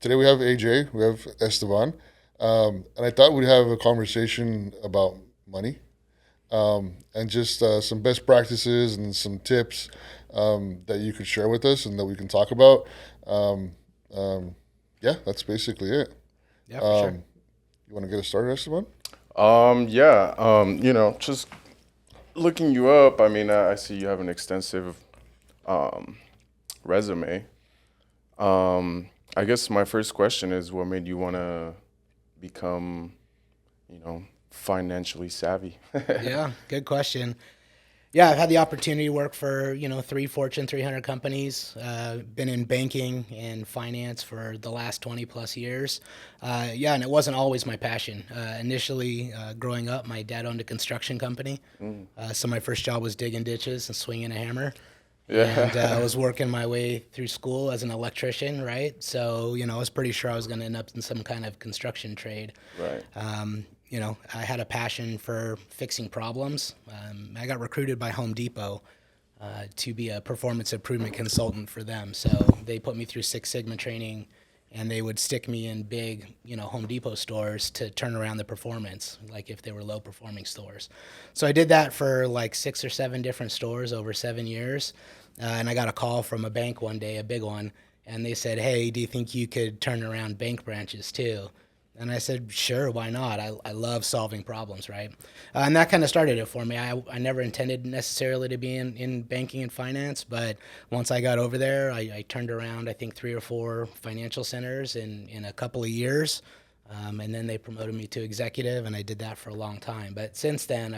Today we have AJ, we have Esteban, and I thought we'd have a conversation about money and just some best practices and some tips that you could share with us and that we can talk about. Um, um, yeah, that's basically it. Yeah, for sure. Um, you want to get us started, Esteban? Yeah, just looking you up, I see you have an extensive um, resume. I guess my first question is what made you want to become, financially savvy? Yeah, good question. Yeah, I've had the opportunity to work for, three Fortune 300 companies. Been in banking and finance for the last 20 plus years. Yeah, and it wasn't always my passion. Initially, growing up, my dad owned a construction company. Mm. So my first job was digging ditches and swinging a hammer. And I Yeah. was working my way through school as an electrician, right? So, I was pretty sure I was going to end up in some kind of construction trade. Right. I had a passion for fixing problems. I got recruited by Home Depot to be a performance improvement consultant for them. So they put me through Six Sigma training, and they would stick me in big, Home Depot stores to turn around the performance, like if they were low performing stores. So I did that for like 6 or 7 different stores over 7 years. And I got a call from a bank one day, a big one, and they said, "Hey, do you think you could turn around bank branches too?" And I said, "Sure, why not? I love solving problems, right?" And that kind of started it for me. I never intended necessarily to be in banking and finance, but once I got over there, I turned around, I think, 3 or 4 financial centers in a couple of years. And then they promoted me to executive, and I did that for a long time. But since then,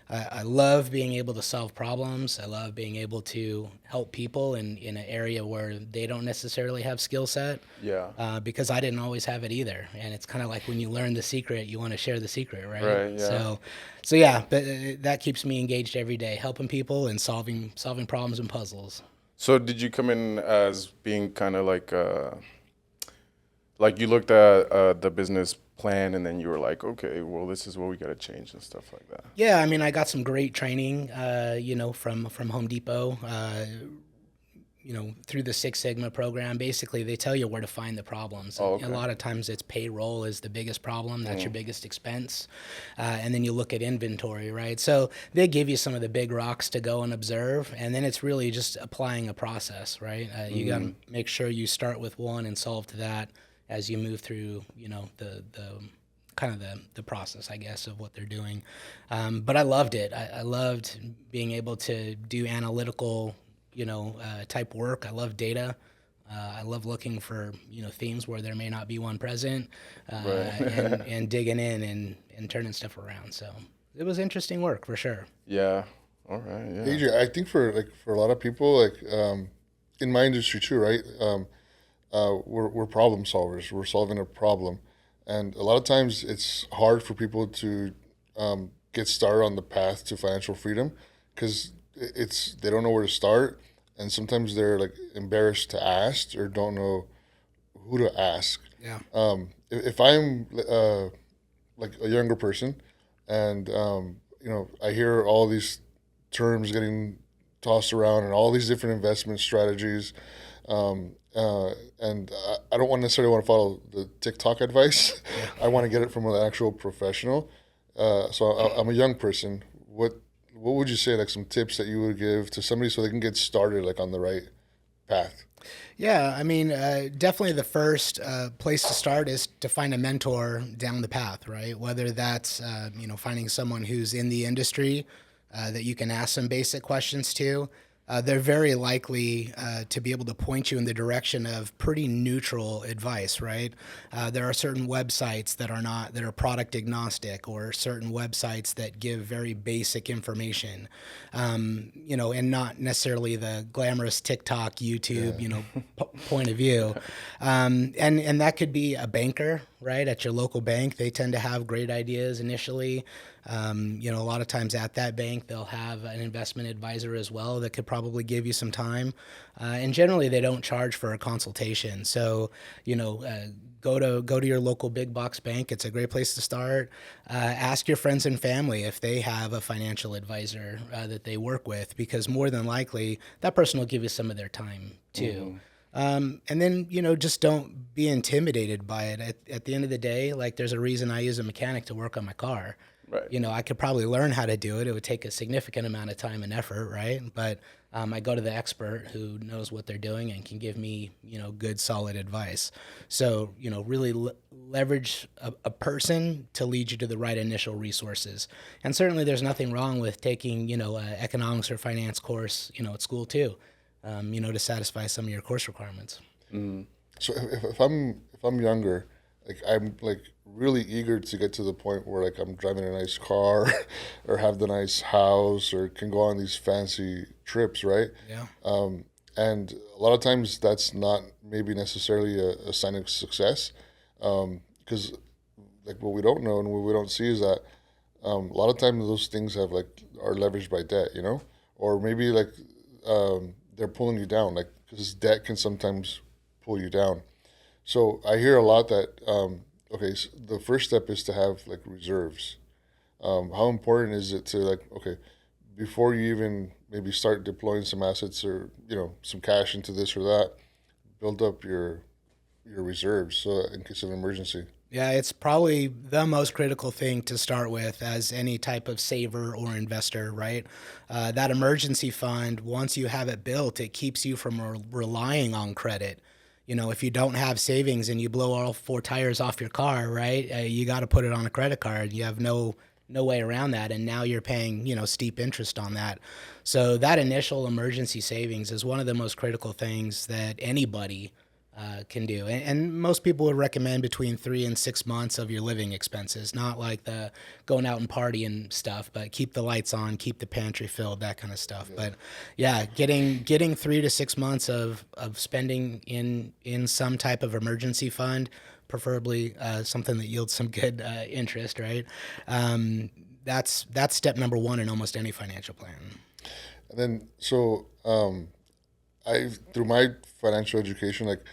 I love being able to solve problems. I love being able to help people in an area where they don't necessarily have skill set, Yeah. because I didn't always have it either. And it's kind of like when you learn the secret, you want to share the secret, right? Right. Yeah. So yeah, but that keeps me engaged every day, helping people and solving problems and puzzles. So did you come in as being kind of like you looked at the business plan and then you were like, okay, well, this is what we got to change and stuff like that. Yeah, I mean, I got some great training, from Home Depot. Through the Six Sigma program, basically they tell you where to find the problems. Oh, And a okay. lot of times it's payroll is the biggest problem. That's your Mm. biggest expense. And then you look at inventory, right? So they give you some of the big rocks to go and observe. And then it's really just applying a process, right? You got to Mm. make sure you start with one and solve to that as you move through, the kind of the process, I guess, of what they're doing. But I loved it. I loved being able to do analytical, type work. I love data. I love looking for, themes where there may not be one present, Right. and digging in and turning stuff around. So it was interesting work for sure. Yeah. All right. Yeah. AJ, I think for a lot of people, in my industry too, right? We're problem solvers. We're solving a problem, and a lot of times it's hard for people to get started on the path to financial freedom because it's they don't know where to start, and sometimes they're like embarrassed to ask or don't know who to ask. Yeah. If I'm like a younger person, and I hear all these terms getting tossed around and all these different investment strategies. And I don't necessarily want to follow the TikTok advice. Yeah. I want to get it from an actual professional. I'm a young person. What would you say, like some tips that you would give to somebody so they can get started like on the right path? Yeah, I mean, definitely the first place to start is to find a mentor down the path, right? Whether that's finding someone who's in the industry that you can ask some basic questions to. They're very likely to be able to point you in the direction of pretty neutral advice, right? There are certain websites that are product agnostic, or certain websites that give very basic information, and not necessarily the glamorous TikTok, YouTube, Yeah. point of view. And that could be a banker, right? At your local bank, they tend to have great ideas initially. A lot of times at that bank, they'll have an investment advisor as well that could probably give you some time. And generally, they don't charge for a consultation. So, go to your local big box bank. It's a great place to start. Ask your friends and family if they have a financial advisor that they work with, because more than likely that person will give you some of their time too. Hmm. And then, just don't be intimidated by it. At the end of the day, like there's a reason I use a mechanic to work on my car. Right. I could probably learn how to do it. It would take a significant amount of time and effort, right? But I go to the expert who knows what they're doing and can give me, good, solid advice. So, really leverage a person to lead you to the right initial resources. And certainly there's nothing wrong with taking, economics or finance course, at school too, to satisfy some of your course requirements. So if I'm younger, like I'm like really eager to get to the point where like I'm driving a nice car, or have the nice house, or can go on these fancy trips, right? Yeah. And a lot of times that's not maybe necessarily a sign of success, because like what we don't know and what we don't see is that a lot of times those things have like are leveraged by debt, or maybe like they're pulling you down, like because debt can sometimes pull you down. So I hear a lot that okay, so the first step is to have like reserves. How important is it to like okay, before you even maybe start deploying some assets or some cash into this or that, build up your reserves so that in case of emergency. Yeah, it's probably the most critical thing to start with as any type of saver or investor, right? That emergency fund, once you have it built, it keeps you from relying on credit. If you don't have savings and you blow all four tires off your car, right? You got to put it on a credit card. You have no way around that, and now you're paying steep interest on that. So that initial emergency savings is one of the most critical things that anybody can do. And most people would recommend between 3 and 6 months of your living expenses, not like the going out and party and stuff, but keep the lights on, keep the pantry filled, that kind of stuff. But yeah, getting 3 to 6 months of spending in some type of emergency fund, preferably something that yields some good interest, right? That's step number one in almost any financial plan. And then I through my financial education, like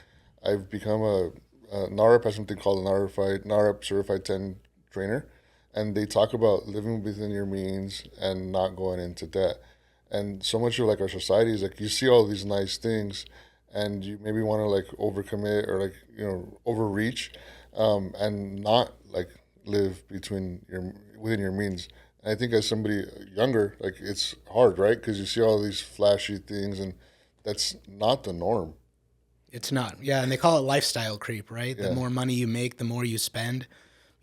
I've become a NARP has something called a NARP Certified 10 trainer, and they talk about living within your means and not going into debt. And so much of like our society is like you see all these nice things, and you maybe want to like overcommit or like overreach, and not like live within your means. And I think as somebody younger, like it's hard, right? Because you see all these flashy things, and that's not the norm. It's not. Yeah, and they call it lifestyle creep, right? The Yeah. more money you make, the more you spend.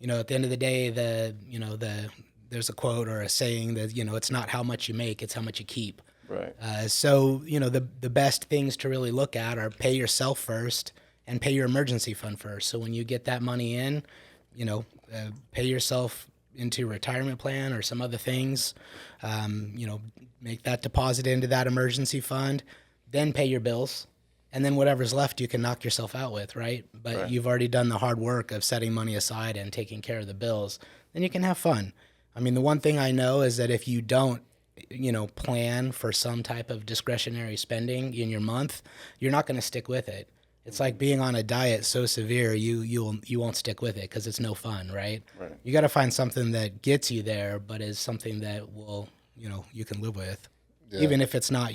At the end of the day, there's a quote or a saying that, it's not how much you make, it's how much you keep. Right. So, the best things to really look at are pay yourself first and pay your emergency fund first. So when you get that money in, pay yourself into a retirement plan or some other things, make that deposit into that emergency fund, then pay your bills. And then whatever's left, you can knock yourself out with, right? But Right. you've already done the hard work of setting money aside and taking care of the bills. Then you can have fun. I mean, the one thing I know is that if you don't, plan for some type of discretionary spending in your month, you're not going to stick with it. It's like being on a diet so severe, you won't stick with it because it's no fun, right? Right. You got to find something that gets you there, but is something that will, you can live with, Yeah. even if it's not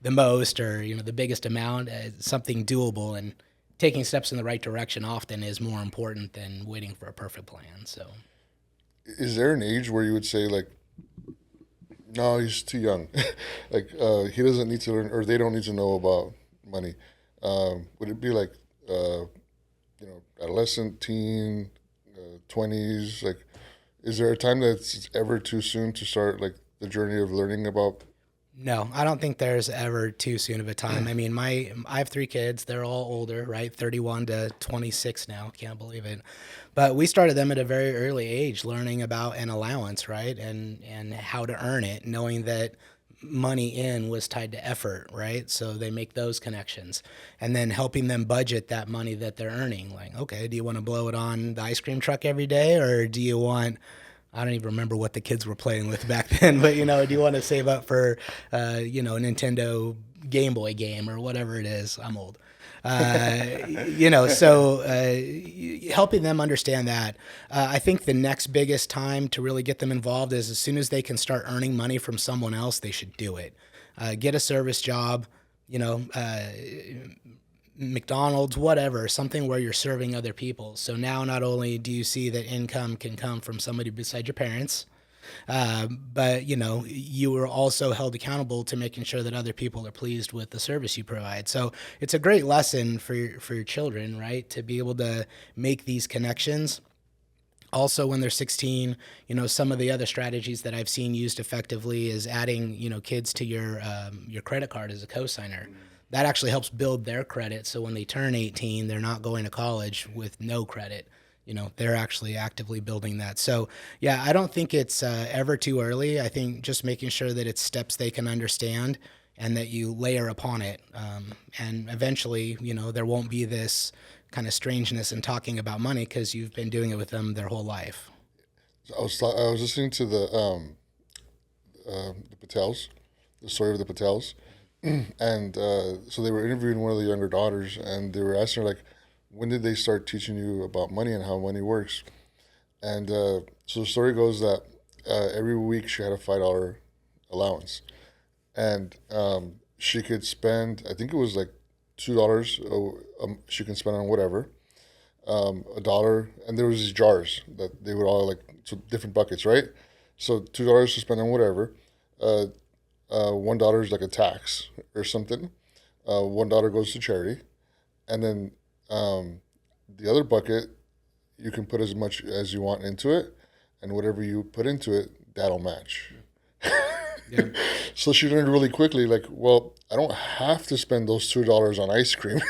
the most or the biggest amount, something doable, and taking steps in the right direction often is more important than waiting for a perfect plan. So Is there an age where you would say like, no, he's too young, like he doesn't need to learn, or they don't need to know about money? Would it be like adolescent, teen, 20s? Like, is there a time that's ever too soon to start like the journey of learning about? no, I don't think there's ever too soon of a time. I mean, I have 3 kids. They're all older, right? 31 to 26 now. Can't believe it. But we started them at a very early age, learning about an allowance, right? And how to earn it, knowing that money in was tied to effort, right? So they make those connections. And then helping them budget that money that they're earning. Like, okay, do you want to blow it on the ice cream truck every day, or do you want, I don't even remember what the kids were playing with back then, but do you want to save up for, a Nintendo Game Boy game or whatever it is? I'm old. So helping them understand that. I think the next biggest time to really get them involved is as soon as they can start earning money from someone else, they should do it. Get a service job, McDonald's, whatever, something where you're serving other people. So now not only do you see that income can come from somebody beside your parents, but you were also held accountable to making sure that other people are pleased with the service you provide. So it's a great lesson for your children, right? To be able to make these connections. Also, when they're 16, some of the other strategies that I've seen used effectively is adding, kids to your credit card as a cosigner. That actually helps build their credit. So when they turn 18, they're not going to college with no credit. They're actually actively building that. So yeah, I don't think it's ever too early. I think just making sure that it's steps they can understand and that you layer upon it. And eventually, there won't be this kind of strangeness in talking about money because you've been doing it with them their whole life. I was listening to the Patels, the story of the Patels, and so they were interviewing one of the younger daughters, and they were asking her like, when did they start teaching you about money and how money works? And so the story goes that every week she had a $5 allowance, and she could spend, I think it was like $2. She can spend on whatever, a dollar, and there was these jars that they would all like, so different buckets, right? So $2 to spend on whatever. Uh, $1 is like a tax or something. $1 goes to charity, and then the other bucket you can put as much as you want into it, and whatever you put into it, that'll match. Yeah. So she learned really quickly, like, well, I don't have to spend those $2 on ice cream.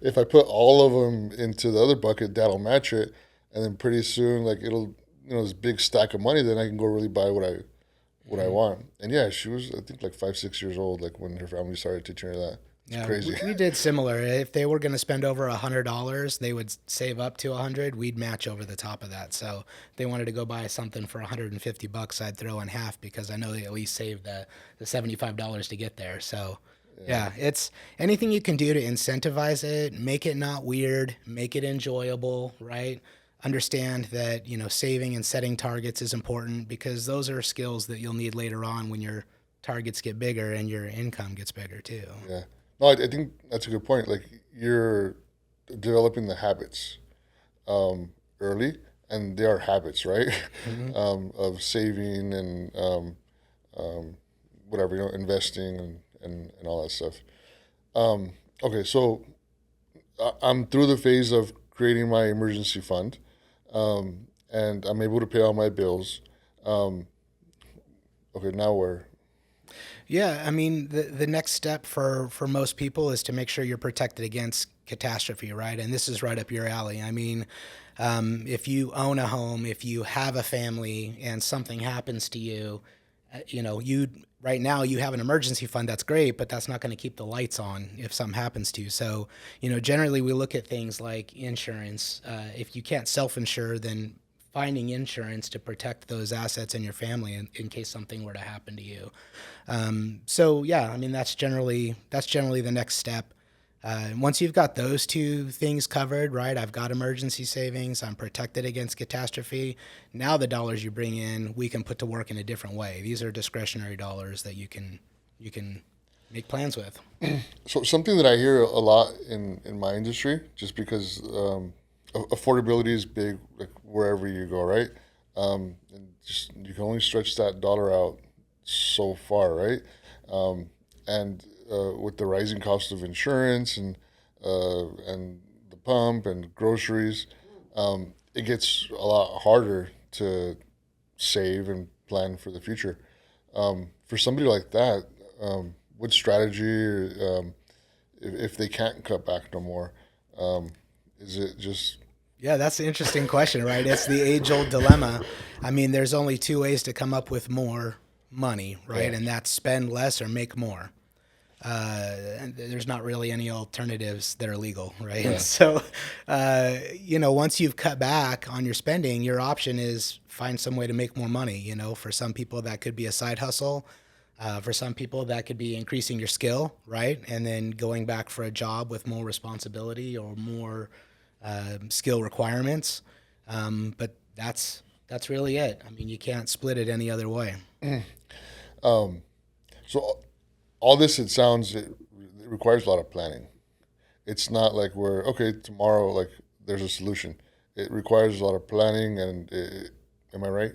If I put all of them into the other bucket, that'll match it, and then pretty soon, like it'll, this big stack of money. Then I can go really buy what I want. And yeah, she was, I think, like 5, 6 years old, like when her family started teaching her that. It's Yeah, crazy. we did similar. If they were going to spend over $100, they would save up to 100. We'd match over the top of that. So if they wanted to go buy something for 150 bucks, I'd throw in half because I know they at least saved the $75 to get there. So yeah, it's anything you can do to incentivize it, make it not weird, make it enjoyable, right? Understand that, saving and setting targets is important because those are skills that you'll need later on when your targets get bigger and your income gets bigger too. Yeah. No, I think that's a good point. Like you're developing the habits early, and they are habits, right? Mm-hmm. Of saving and whatever, investing and all that stuff. Okay, so I'm through the phase of creating my emergency fund, and I'm able to pay all my bills. Um, okay, now where? Yeah, I mean, the next step for most people is to make sure you're protected against catastrophe, right? And this is right up your alley. I mean, if you own a home, if you have a family, and something happens to you, you right now you have an emergency fund. That's great, but that's not going to keep the lights on if something happens to you. So, generally we look at things like insurance. If you can't self-insure, then finding insurance to protect those assets in your family in case something were to happen to you. So yeah, I mean that's generally the next step. Once you've got those two things covered, right? I've got emergency savings. I'm protected against catastrophe. Now the dollars you bring in, we can put to work in a different way. These are discretionary dollars that you can make plans with. So something that I hear a lot in my industry, just because affordability is big, like wherever you go, right? And just you can only stretch that dollar out so far, right? And with the rising cost of insurance and the pump and groceries, it gets a lot harder to save and plan for the future. For somebody like that, what strategy, if they can't cut back no more, is it just Yeah, that's an interesting question, right? It's the age-old dilemma. I mean, there's only two ways to come up with more money, right? yeah, And that's spend less or make more. And there's not really any alternatives that are legal, right? yeah, So, once you've cut back on your spending, your option is find some way to make more money. For some people that could be a side hustle. For some people that could be increasing your skill, right? And then going back for a job with more responsibility or more skill requirements. But that's really it. I mean, you can't split it any other way. so all this, it sounds, it requires a lot of planning. It's not like we're okay tomorrow. Like there's a solution. It requires a lot of planning, and am I right?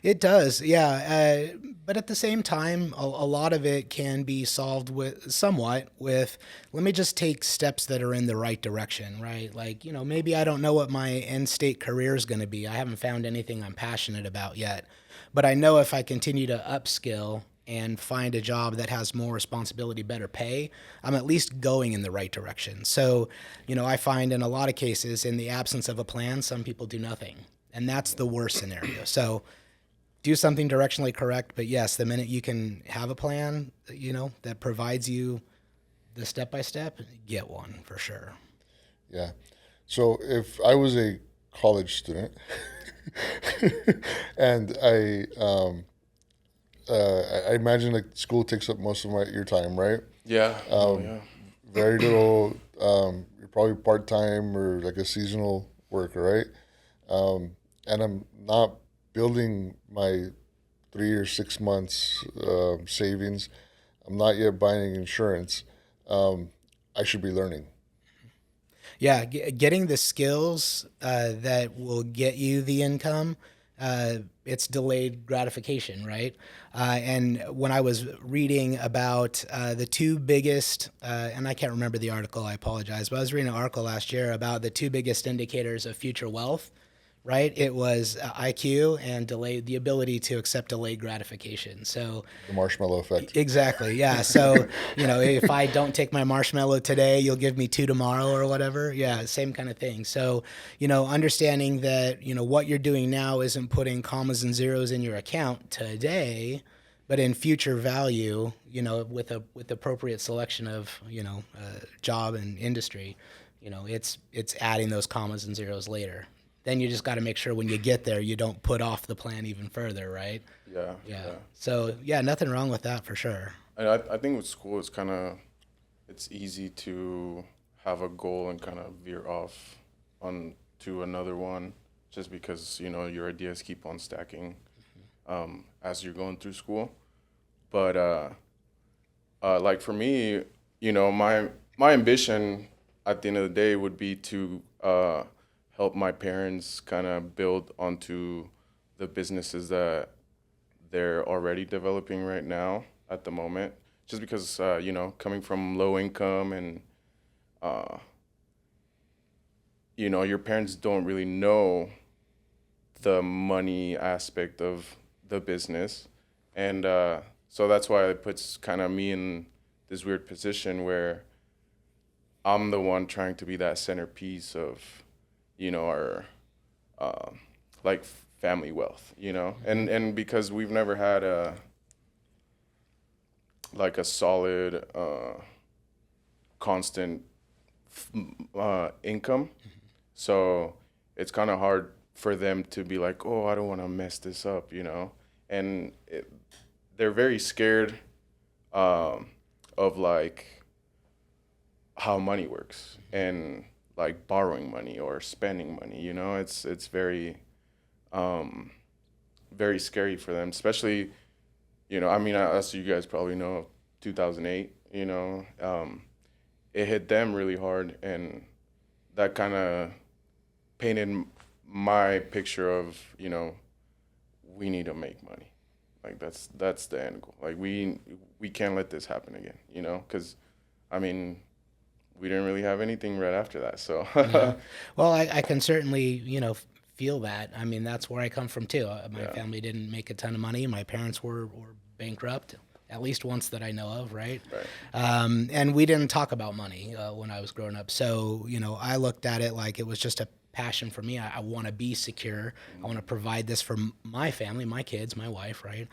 It does, yeah. But at the same time, a lot of it can be solved with somewhat with, let me just take steps that are in the right direction, right? Like, maybe I don't know what my end state career is going to be. I haven't found anything I'm passionate about yet. But I know if I continue to upskill and find a job that has more responsibility, better pay, I'm at least going in the right direction. So, I find in a lot of cases, in the absence of a plan, some people do nothing. And that's the worst scenario. So, do something directionally correct. But yes, the minute you can have a plan, that provides you the step by step, get one for sure. Yeah. So if I was a college student and I imagine like school takes up most of your time, right? Yeah. Oh yeah. Very little. You're probably part time or like a seasonal worker, right? And I'm not building my 3 or 6 months savings. I'm not yet buying insurance. I should be learning. Yeah, getting the skills that will get you the income, it's delayed gratification, right? And when I was reading about the two biggest, and I can't remember the article, I apologize, but I was reading an article last year about the two biggest indicators of future wealth, right? It was IQ and the ability to accept delayed gratification. So The marshmallow effect. exactly. Yeah. So, if I don't take my marshmallow today, you'll give me two tomorrow or whatever. Yeah. Same kind of thing. So, understanding that, what you're doing now isn't putting commas and zeros in your account today, but in future value, with appropriate selection of, job and industry, it's adding those commas and zeros later. Then you just got to make sure when you get there, you don't put off the plan even further, right? Yeah. Yeah. Yeah. So yeah, nothing wrong with that for sure. And I think with school, it's easy to have a goal and kind of veer off on to another one, just because your ideas keep on stacking as you're going through school. But like for me, my ambition at the end of the day would be to help my parents kind of build onto the businesses that they're already developing right now at the moment. Just because coming from low income and uh, your parents don't really know the money aspect of the business, and so that's why it puts kind of me in this weird position where I'm the one trying to be that centerpiece of our uh, like family wealth, and because we've never had a solid constant income, so it's kind of hard for them to be like, oh, I don't want to mess this up, and they're very scared of like how money works and like borrowing money or spending money. It's very very scary for them, especially I mean, as you guys probably know, 2008. It hit them really hard, and that kind of painted my picture of we need to make money. Like that's the end goal. Like we can't let this happen again. Because I mean, we didn't really have anything right after that. So Yeah. Well, I can certainly, feel that. I mean, that's where I come from too. My yeah, family didn't make a ton of money. My parents were bankrupt, at least once that I know of, right? right, And we didn't talk about money when I was growing up. So, I looked at it like it was just a passion for me. I want to be secure. I want to provide this for my family, my kids, my wife, right?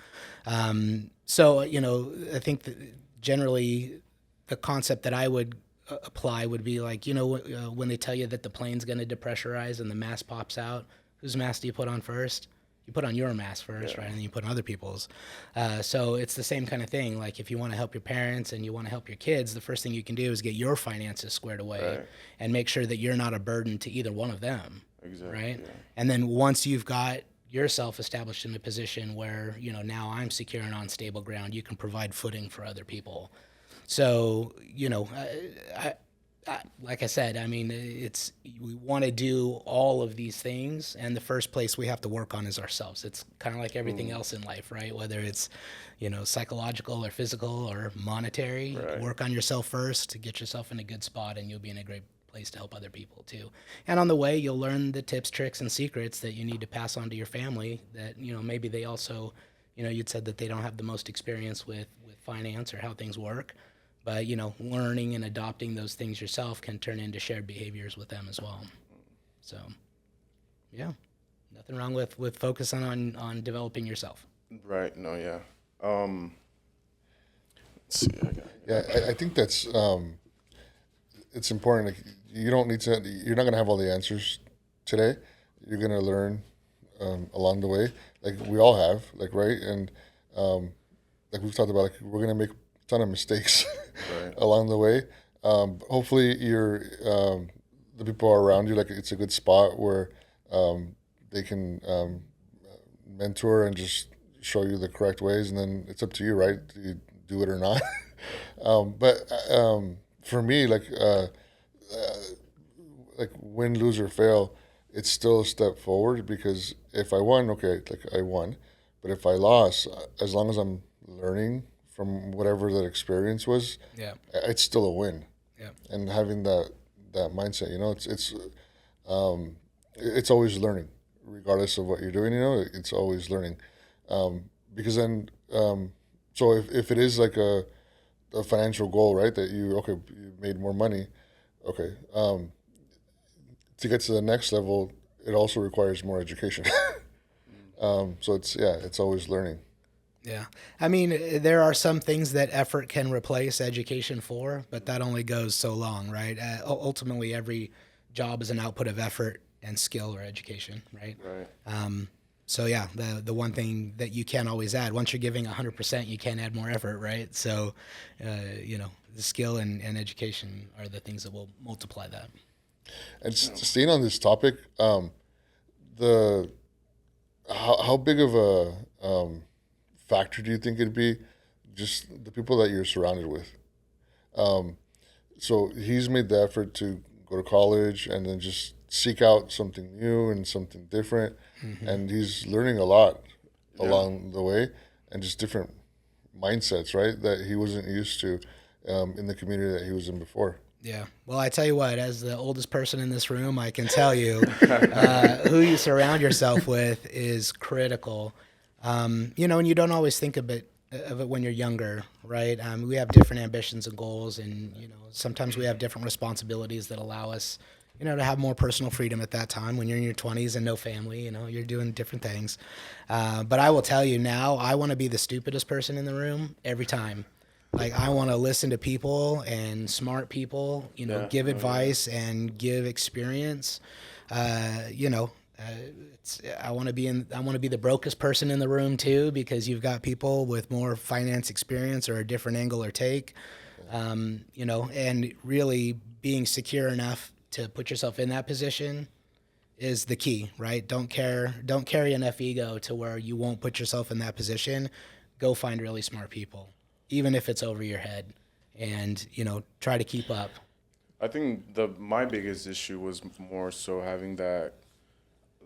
So, I think that generally the concept that I would apply would be like, when they tell you that the plane's going to depressurize and the mask pops out, whose mask do you put on first? You put on your mask first, yeah, right? And then you put on other people's. So it's the same kind of thing. Like if you want to help your parents and you want to help your kids, the first thing you can do is get your finances squared away right, and make sure that you're not a burden to either one of them, exactly, right? yeah, And then once you've got yourself established in a position where, now I'm secure and on stable ground, you can provide footing for other people. So, Like I said, I mean, we want to do all of these things, and the first place we have to work on is ourselves. It's kind of like everything else in life, right? Whether it's, psychological or physical or monetary, Right. work on yourself first to get yourself in a good spot, and you'll be in a great place to help other people too. And on the way, you'll learn the tips, tricks, and secrets that you need to pass on to your family. That maybe they also, you'd said that they don't have the most experience with finance or how things work. But learning and adopting those things yourself can turn into shared behaviors with them as well. So, yeah, nothing wrong with focusing on developing yourself. Right. No. Yeah. Let's see. Yeah, I think that's it's important. Like, you don't need to. You're not gonna have all the answers today. You're gonna learn along the way, like we all have, like right, and um, like we've talked about, like we're gonna make a ton of mistakes Right. along the way. Hopefully, the people around you, like it's a good spot where they can mentor and just show you the correct ways, and then it's up to you, right? Do you do it or not? But for me, like win, lose or fail, it's still a step forward because if I won, okay, like I won. But if I lost, as long as I'm learning from whatever that experience was, Yeah, it's still a win. yeah, And having that mindset, it's always learning, regardless of what you're doing. It's always learning. Because then, so if it is like a financial goal, right? That you made more money, okay. To get to the next level, it also requires more education. So it's always learning. yeah. I mean, there are some things that effort can replace education for, but that only goes so long, right? Ultimately, every job is an output of effort and skill or education, right? Right. So yeah, the one thing that you can always add, once you're giving 100%, you can't add more effort, right? So, the skill and education are the things that will multiply that. And staying on this topic, the how big of a factor do you think it'd be, just the people that you're surrounded with? Um, so he's made the effort to go to college and then just seek out something new and something different, and he's learning a lot Yeah. along the way, and just different mindsets, right, that he wasn't used to in the community that he was in before. Yeah. Well, I tell you what, as the oldest person in this room, I can tell you who you surround yourself with is critical. And you don't always think of it when you're younger, right? We have different ambitions and goals, and sometimes we have different responsibilities that allow us, to have more personal freedom at that time. When you're in your 20s and no family, you're doing different things. But I will tell you now, I want to be the stupidest person in the room every time. Like, I want to listen to people and smart people, Yeah. give No, yeah. advice and give experience. Uh, you know, I want to be the brokest person in the room too, because you've got people with more finance experience or a different angle or take. And really being secure enough to put yourself in that position is the key, right? Don't carry enough ego to where you won't put yourself in that position. Go find really smart people, even if it's over your head, and try to keep up. I think the my biggest issue was more so having that,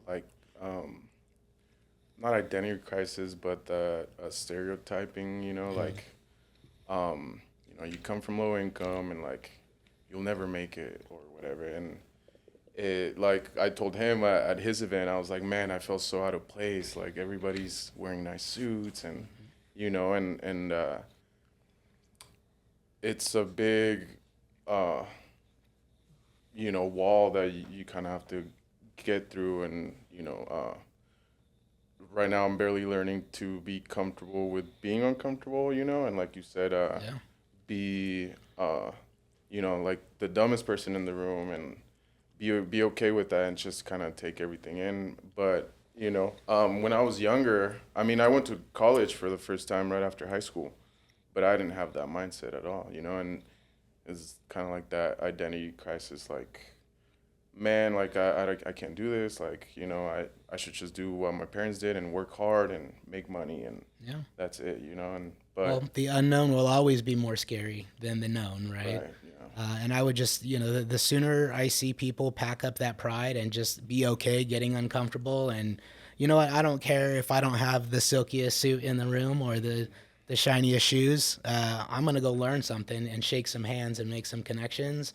like, not identity crisis, but the stereotyping. Like, you come from low income and like you'll never make it or whatever. And it, like I told him at his event, I was like, man, I felt so out of place. Like everybody's wearing nice suits and it's a big wall that you kind of have to get through. And right now I'm barely learning to be comfortable with being uncomfortable, and like you said, Yeah. be like the dumbest person in the room, and be okay with that and just kind of take everything in. But when I was younger, I mean, I went to college for the first time right after high school, but I didn't have that mindset at all, and it's kind of like that identity crisis, like, man, like I can't do this, like, I should just do what my parents did and work hard and make money, and Yeah. that's it, and Well, but the unknown will always be more scary than the known, right? right, And I would just, the sooner I see people pack up that pride and just be okay getting uncomfortable. And you know what? I don't care if I don't have the silkiest suit in the room or the shiniest shoes. I'm going to go learn something and shake some hands and make some connections.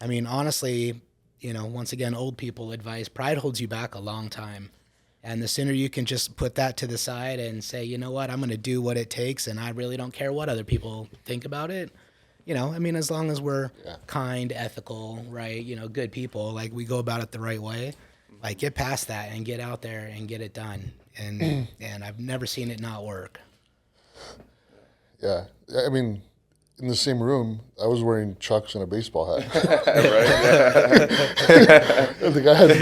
I mean, honestly, once again, old people advice, pride holds you back a long time. And the sooner you can just put that to the side and say, you know what, I'm going to do what it takes and I really don't care what other people think about it. I mean, as long as we're kind, ethical, right, good people, like we go about it the right way, like get past that and get out there and get it done. And I've never seen it not work. Yeah. I mean, in the same room, I was wearing Chucks and a baseball hat. I think I had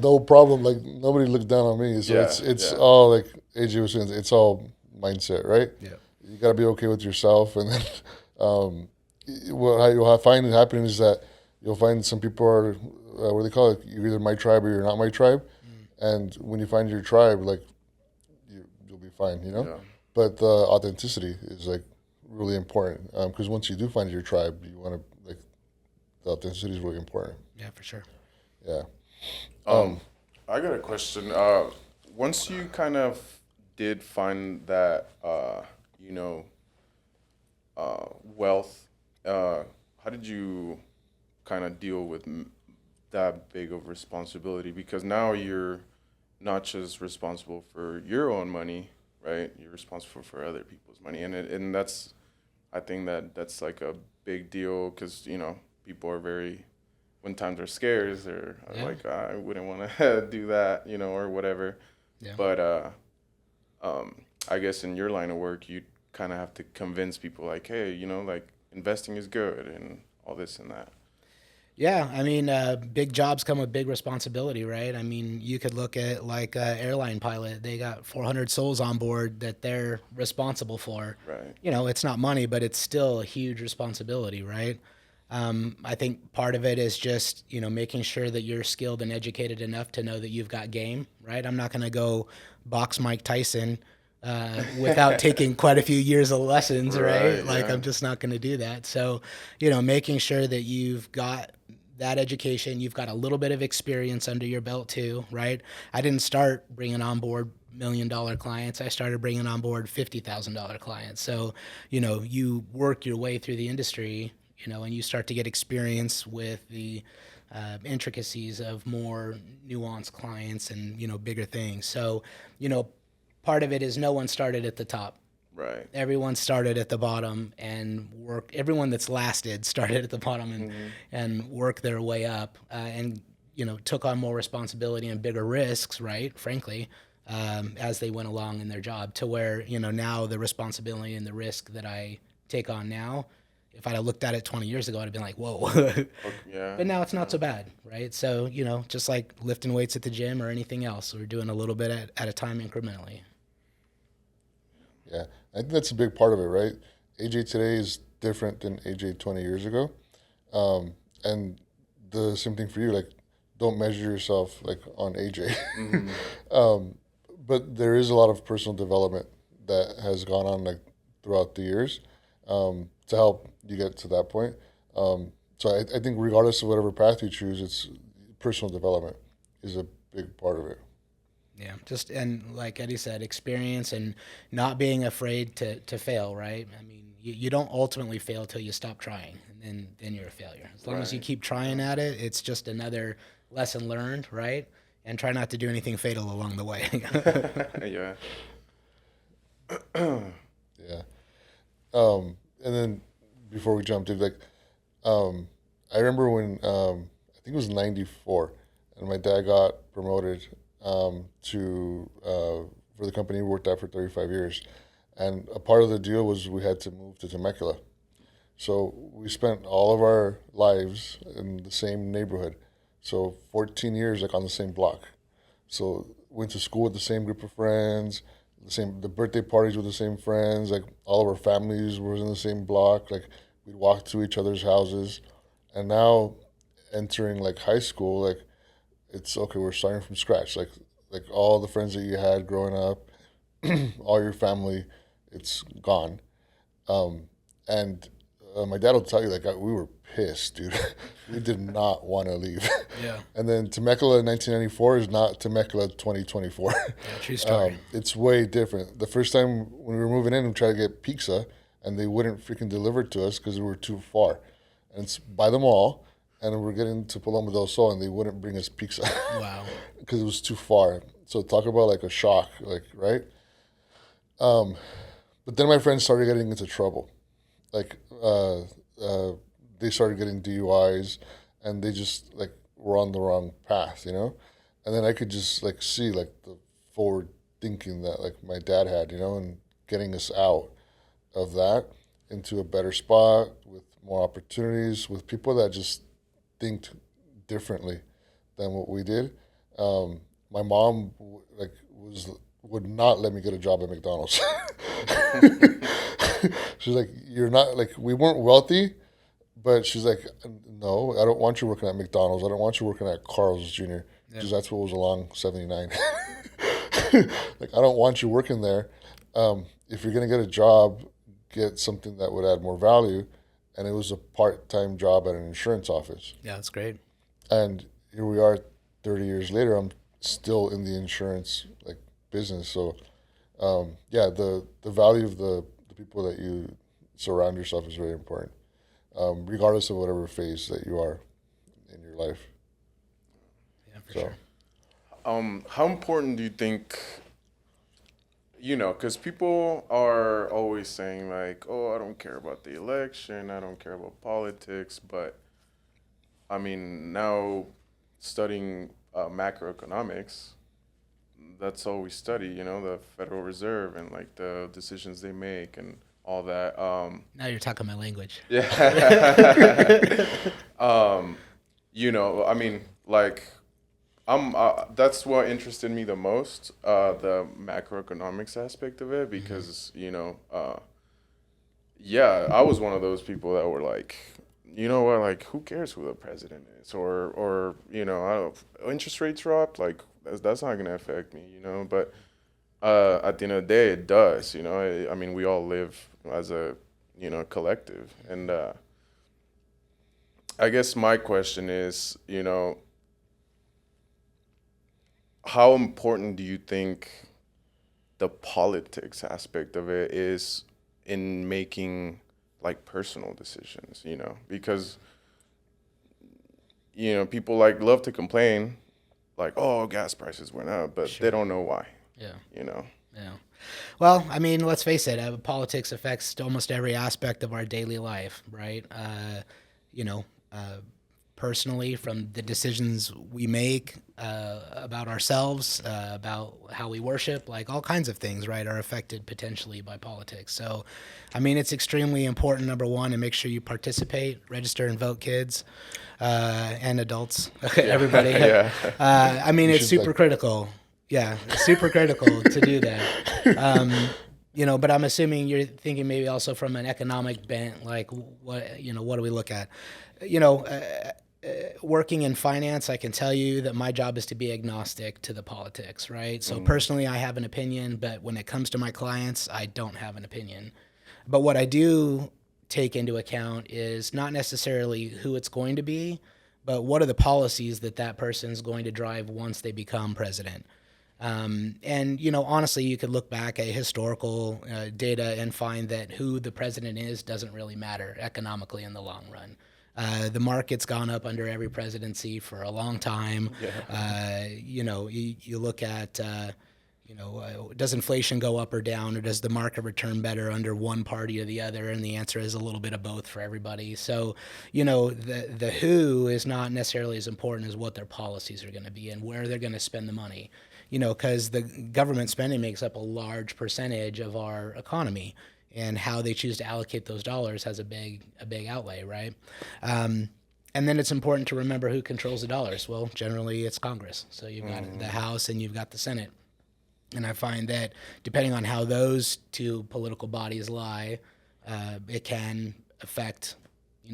no problem. Like nobody looked down on me. So it's all like AJ was saying. It's all mindset, right? Yeah. You got to be okay with yourself, and then what you'll find happening is that you'll find some people are what do they call it? You're either my tribe or you're not my tribe. And when you find your tribe, like you'll be fine, Yeah. But the authenticity is like really important because once you do find your tribe, you want to like the authenticity is really important. Yeah, for sure. Yeah. I got a question. Once you kind of did find that, wealth, how did you kind of deal with that big of responsibility? Because now you're not just responsible for your own money, right? You're responsible for other people's money, and that's, I think that's like a big deal because people are very, when times are scarce, they're like, I wouldn't want to do that, or whatever. Yeah. But I guess in your line of work, you kind of have to convince people like, hey, like investing is good and all this and that. Yeah, I mean, big jobs come with big responsibility, right? I mean, you could look at like an airline pilot. They got 400 souls on board that they're responsible for. Right. It's not money, but it's still a huge responsibility, right? I think part of it is just, making sure that you're skilled and educated enough to know that you've got game, right? I'm not going to go box Mike Tyson without taking quite a few years of lessons, right? Like, yeah. I'm just not going to do that. So, making sure that you've got that education, you've got a little bit of experience under your belt too, right? I didn't start bringing on board $1 million clients. I started bringing on board $50,000 clients. So, you work your way through the industry, and you start to get experience with the intricacies of more nuanced clients and, bigger things. So, part of it is no one started at the top. Right. Everyone started at the bottom and everyone that's lasted started at the bottom and worked their way up and took on more responsibility and bigger risks, right? Frankly, as they went along in their job to where, now the responsibility and the risk that I take on now, if I'd have looked at it 20 years ago, I'd have been like, whoa. Yeah. But now it's not so bad, right? So, just like lifting weights at the gym or anything else, we're doing a little bit at a time incrementally. Yeah, I think that's a big part of it, right? AJ today is different than AJ 20 years ago, and the same thing for you. Like, don't measure yourself like on AJ. But there is a lot of personal development that has gone on like throughout the years to help you get to that point. So I think regardless of whatever path you choose, it's personal development is a big part of it. Yeah, and like Eddie said, experience and not being afraid to fail, right? I mean, you don't ultimately fail till you stop trying, and then you're a failure. As long as you keep trying at it, it's just another lesson learned, right? And try not to do anything fatal along the way. Yeah. Yeah. And then before we jumped in, like, I remember when I think it was '94, and my dad got promoted to for the company we worked at for 35 years, and a part of the deal was we had to move to Temecula. So we spent all of our lives in the same neighborhood. So 14 years like on the same block. So went to school with the same group of friends, the birthday parties with the same friends, like all of our families were in the same block, like we'd walk to each other's houses. And now entering like high school, like it's okay, we're starting from scratch. Like all the friends that you had growing up, all your family, it's gone. And my dad will tell you, like, we were pissed, dude. We did not want to leave. Yeah. And then Temecula in 1994 is not Temecula 2024. Yeah, true story. It's way different. The first time when we were moving in, we tried to get pizza, and they wouldn't freaking deliver it to us because we were too far. And it's by the mall, and we're getting to Paloma del Sol, and they wouldn't bring us pizza Wow. because it was too far. So talk about like a shock, like, right? But then my friends started getting into trouble. Like, they started getting DUIs, and they just like were on the wrong path, you know. And then I could just like see like the forward thinking that like my dad had, you know, and getting us out of that into a better spot with more opportunities with people that just think differently than what we did. My mom like would not let me get a job at McDonald's. She's like, "You're not like we weren't wealthy, but she's like, no, I don't want you working at McDonald's. I don't want you working at Carl's Jr. because that's what was along 79. Like, I don't want you working there. If you're gonna get a job, get something that would add more value." And it was a part-time job at an insurance office. Yeah, that's great. And here we are, 30 years later. I'm still in the insurance like business. So, yeah, the value of the people that you surround yourself is very important, regardless of whatever phase that you are in your life. Yeah, for So, sure. How important do you think, because people are always saying like, oh, I don't care about the election, I don't care about politics, but I mean, now studying macroeconomics, that's all we study, the Federal Reserve and like the decisions they make and all that. Now you're talking my language. Yeah. I mean, like, that's what interested me the most, the macroeconomics aspect of it, because, yeah, I was one of those people that were like, you know what, like, who cares who the president is? Or I don't, interest rates drop, like, that's not going to affect me, but at the end of the day, it does, I mean, we all live as a, collective. And I guess my question is, how important do you think the politics aspect of it is in making like personal decisions, because people like love to complain like, oh, gas prices went up, but Sure. they don't know why. Yeah. Yeah. Well, I mean, let's face it. Politics affects almost every aspect of our daily life, right? You know, personally, from the decisions we make about ourselves, about how we worship, like all kinds of things, right, are affected potentially by politics. So, I mean, it's extremely important, number one, to make sure you participate, register and vote, kids and adults, everybody. Yeah. I mean, You it's should, super like- critical. Yeah, it's super critical to do that. But I'm assuming you're thinking maybe also from an economic bent, like what do we look at? Working in finance, I can tell you that my job is to be agnostic to the politics, right? So personally, I have an opinion, but when it comes to my clients, I don't have an opinion. But what I do take into account is not necessarily who it's going to be, but what are the policies that person's going to drive once they become president. Honestly, you could look back at historical data and find that who the president is doesn't really matter economically in the long run. The market's gone up under every presidency for a long time. Yeah. You look at, does inflation go up or down, or does the market return better under one party or the other? And the answer is a little bit of both for everybody. So, the who is not necessarily as important as what their policies are going to be and where they're going to spend the money. Because the government spending makes up a large percentage of our economy, and how they choose to allocate those dollars has a big outlay, right? And then it's important to remember who controls the dollars. Well, generally it's Congress. So you've got the House and you've got the Senate. And I find that depending on how those two political bodies lie, it can affect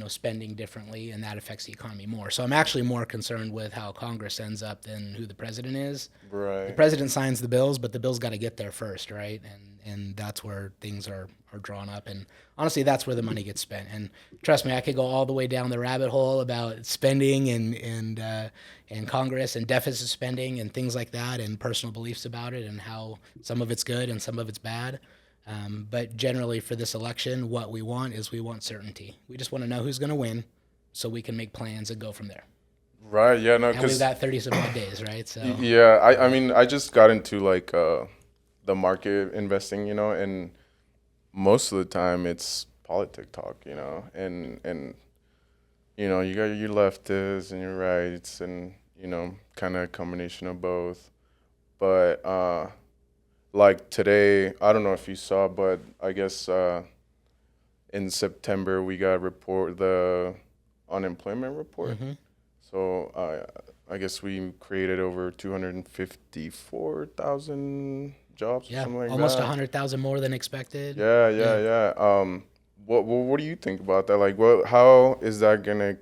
spending differently, and that affects the economy more. So I'm actually more concerned with how Congress ends up than who the president is. The Right. president signs the bills, but the bills got to get there first, right? And that's where things are drawn up. And honestly, that's where the money gets spent. And trust me, I could go all the way down the rabbit hole about spending and Congress and deficit spending and things like that, and personal beliefs about it, and how some of it's good and some of it's bad. But generally, for this election, what we want is we want certainty. We just want to know who's going to win, so we can make plans and go from there. Right. Yeah. No. And we've Cause got 30 some odd days, right? So yeah. I mean, I just got into like the market investing, and most of the time it's politic talk, and you got your leftists and your rights, and kind of a combination of both. But like today, I don't know if you saw, but I guess in September we got the unemployment report. So I guess we created over 254,000 jobs or yeah, something like almost that. 100,000 more than expected. Yeah. What do you think about that? Like, how is that gonna? Do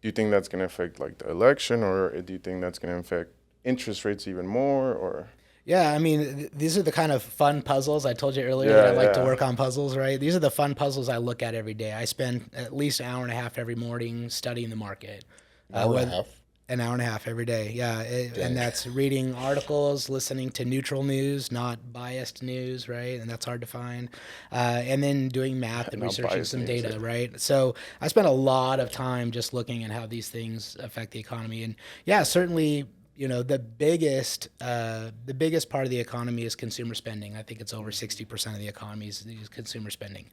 you think that's gonna affect like the election, or do you think that's gonna affect interest rates even more, or? Yeah, I mean, these are the kind of fun puzzles. I told you earlier Yeah, that I like to yeah. work on puzzles, right? These are the fun puzzles I look at every day. I spend at least an hour and a half every morning studying the market. Hour and a half. An hour and a half every day, yeah. And that's reading articles, listening to neutral news, not biased news, right? And that's hard to find. And then doing math and Not researching biased some news, data, yeah. right? So I spend a lot of time just looking at how these things affect the economy. And yeah, certainly, the biggest part of the economy is consumer spending. I think it's over 60% of the economy is consumer spending.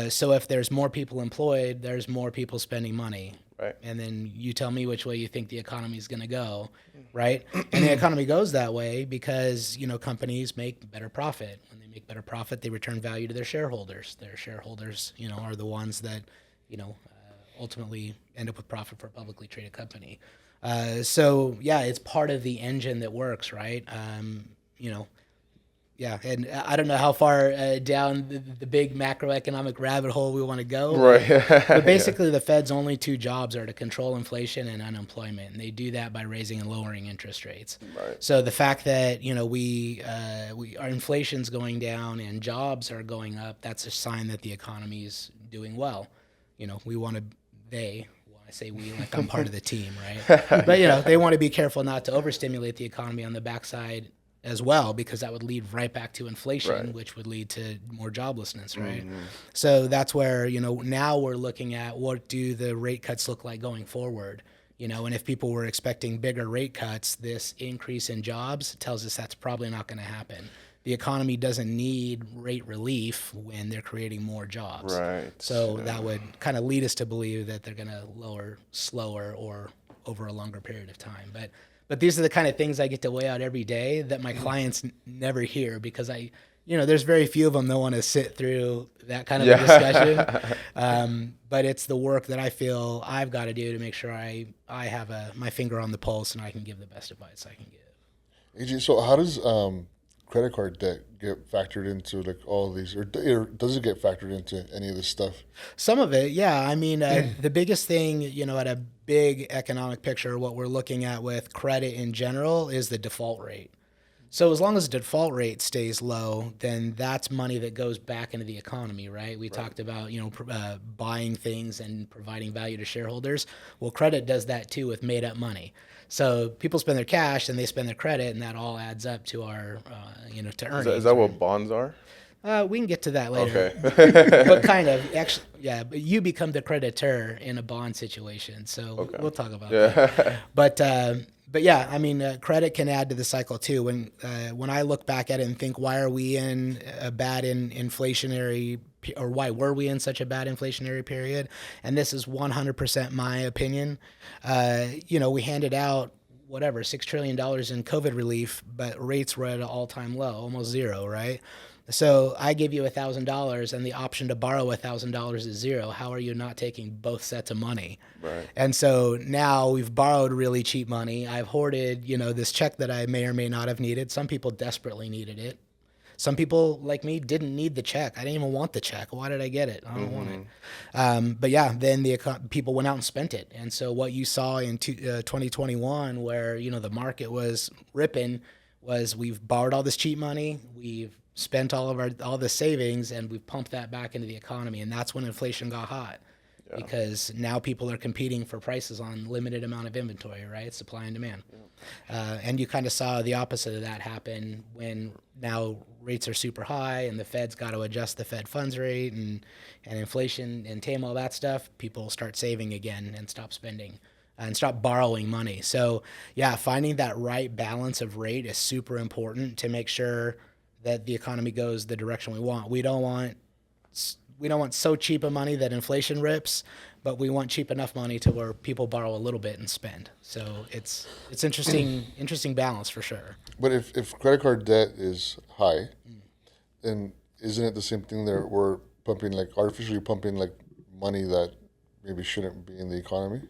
So if there's more people employed, there's more people spending money. Right. And then you tell me which way you think the economy is going to go, right? And the economy goes that way because, companies make better profit. When they make better profit, they return value to their shareholders. Their shareholders, are the ones that, ultimately end up with profit for a publicly traded company. So yeah, it's part of the engine that works, right? Yeah, and I don't know how far down the big macroeconomic rabbit hole we want to go. Right. But basically, the Fed's only two jobs are to control inflation and unemployment, and they do that by raising and lowering interest rates. Right. So the fact that our inflation's going down and jobs are going up, that's a sign that the economy is doing well. We want to I say we like I'm part of the team, right? But they want to be careful not to overstimulate the economy on the backside as well, because that would lead right back to inflation, Right. which would lead to more joblessness, right? So that's where, now we're looking at what do the rate cuts look like going forward, and if people were expecting bigger rate cuts, this increase in jobs tells us that's probably not going to happen. The economy doesn't need rate relief when they're creating more jobs. Right. So that would kind of lead us to believe that they're going to lower slower or over a longer period of time. But these are the kind of things I get to weigh out every day that my clients never hear, because there's very few of them that want to sit through that kind of a discussion. But it's the work that I feel I've got to do to make sure I have my finger on the pulse and I can give the best advice I can give. AJ, so how does credit card debt get factored into like all these, or does it get factored into any of this stuff? Some of it, yeah. I mean, the biggest thing, at a big economic picture, what we're looking at with credit in general is the default rate. So as long as the default rate stays low, then that's money that goes back into the economy, right? We talked about, buying things and providing value to shareholders. Well, credit does that too with made up money. So people spend their cash and they spend their credit, and that all adds up to our, to earnings. Is that what bonds are? We can get to that later. Okay. But kind of, actually, yeah. But you become the creditor in a bond situation, so we'll talk about that. But yeah, I mean, credit can add to the cycle too. When I look back at it and think, why are we in a bad inflationary, or why were we in such a bad inflationary period? And this is 100% my opinion. We handed out whatever $6 trillion in COVID relief, but rates were at an all-time low, almost zero, right? So I give you $1,000 and the option to borrow $1,000 is zero. How are you not taking both sets of money? Right. And so now we've borrowed really cheap money. I've hoarded, this check that I may or may not have needed. Some people desperately needed it. Some people like me didn't need the check. I didn't even want the check. Why did I get it? I don't want it. But yeah, then people went out and spent it. And so what you saw in 2021, where, you know, the market was ripping, was we've borrowed all this cheap money, we've spent all the savings, and we've pumped that back into the economy. And that's when inflation got hot. Yeah. Because now people are competing for prices on limited amount of inventory, right? Supply and demand. Yeah. And you kind of saw the opposite of that happen when now rates are super high and the Fed's got to adjust the Fed funds rate and inflation and tame all that stuff. People start saving again and stop spending and stop borrowing money. So yeah, finding that right balance of rate is super important to make sure that the economy goes the direction we want. We don't want so cheap of money that inflation rips, but we want cheap enough money to where people borrow a little bit and spend. So it's interesting balance for sure. But if credit card debt is high, then isn't it the same thing that we're artificially pumping like money that maybe shouldn't be in the economy?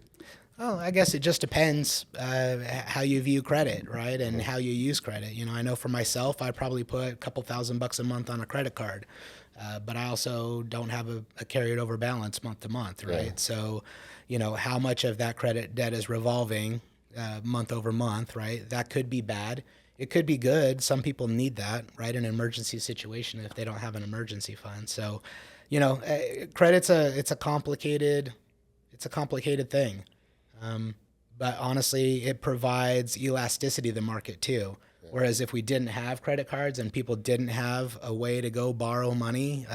Oh, I guess it just depends how you view credit, right, and how you use credit. You know, I know for myself, I probably put a couple $1,000 a month on a credit card, but I also don't have a carried over balance month to month, right? Yeah. So, you know, how much of that credit debt is revolving month over month, right? That could be bad. It could be good. Some people need that, right, in an emergency situation if they don't have an emergency fund. So, you know, credit's a complicated thing. But honestly, it provides elasticity to the market too. Yeah. Whereas if we didn't have credit cards and people didn't have a way to go borrow money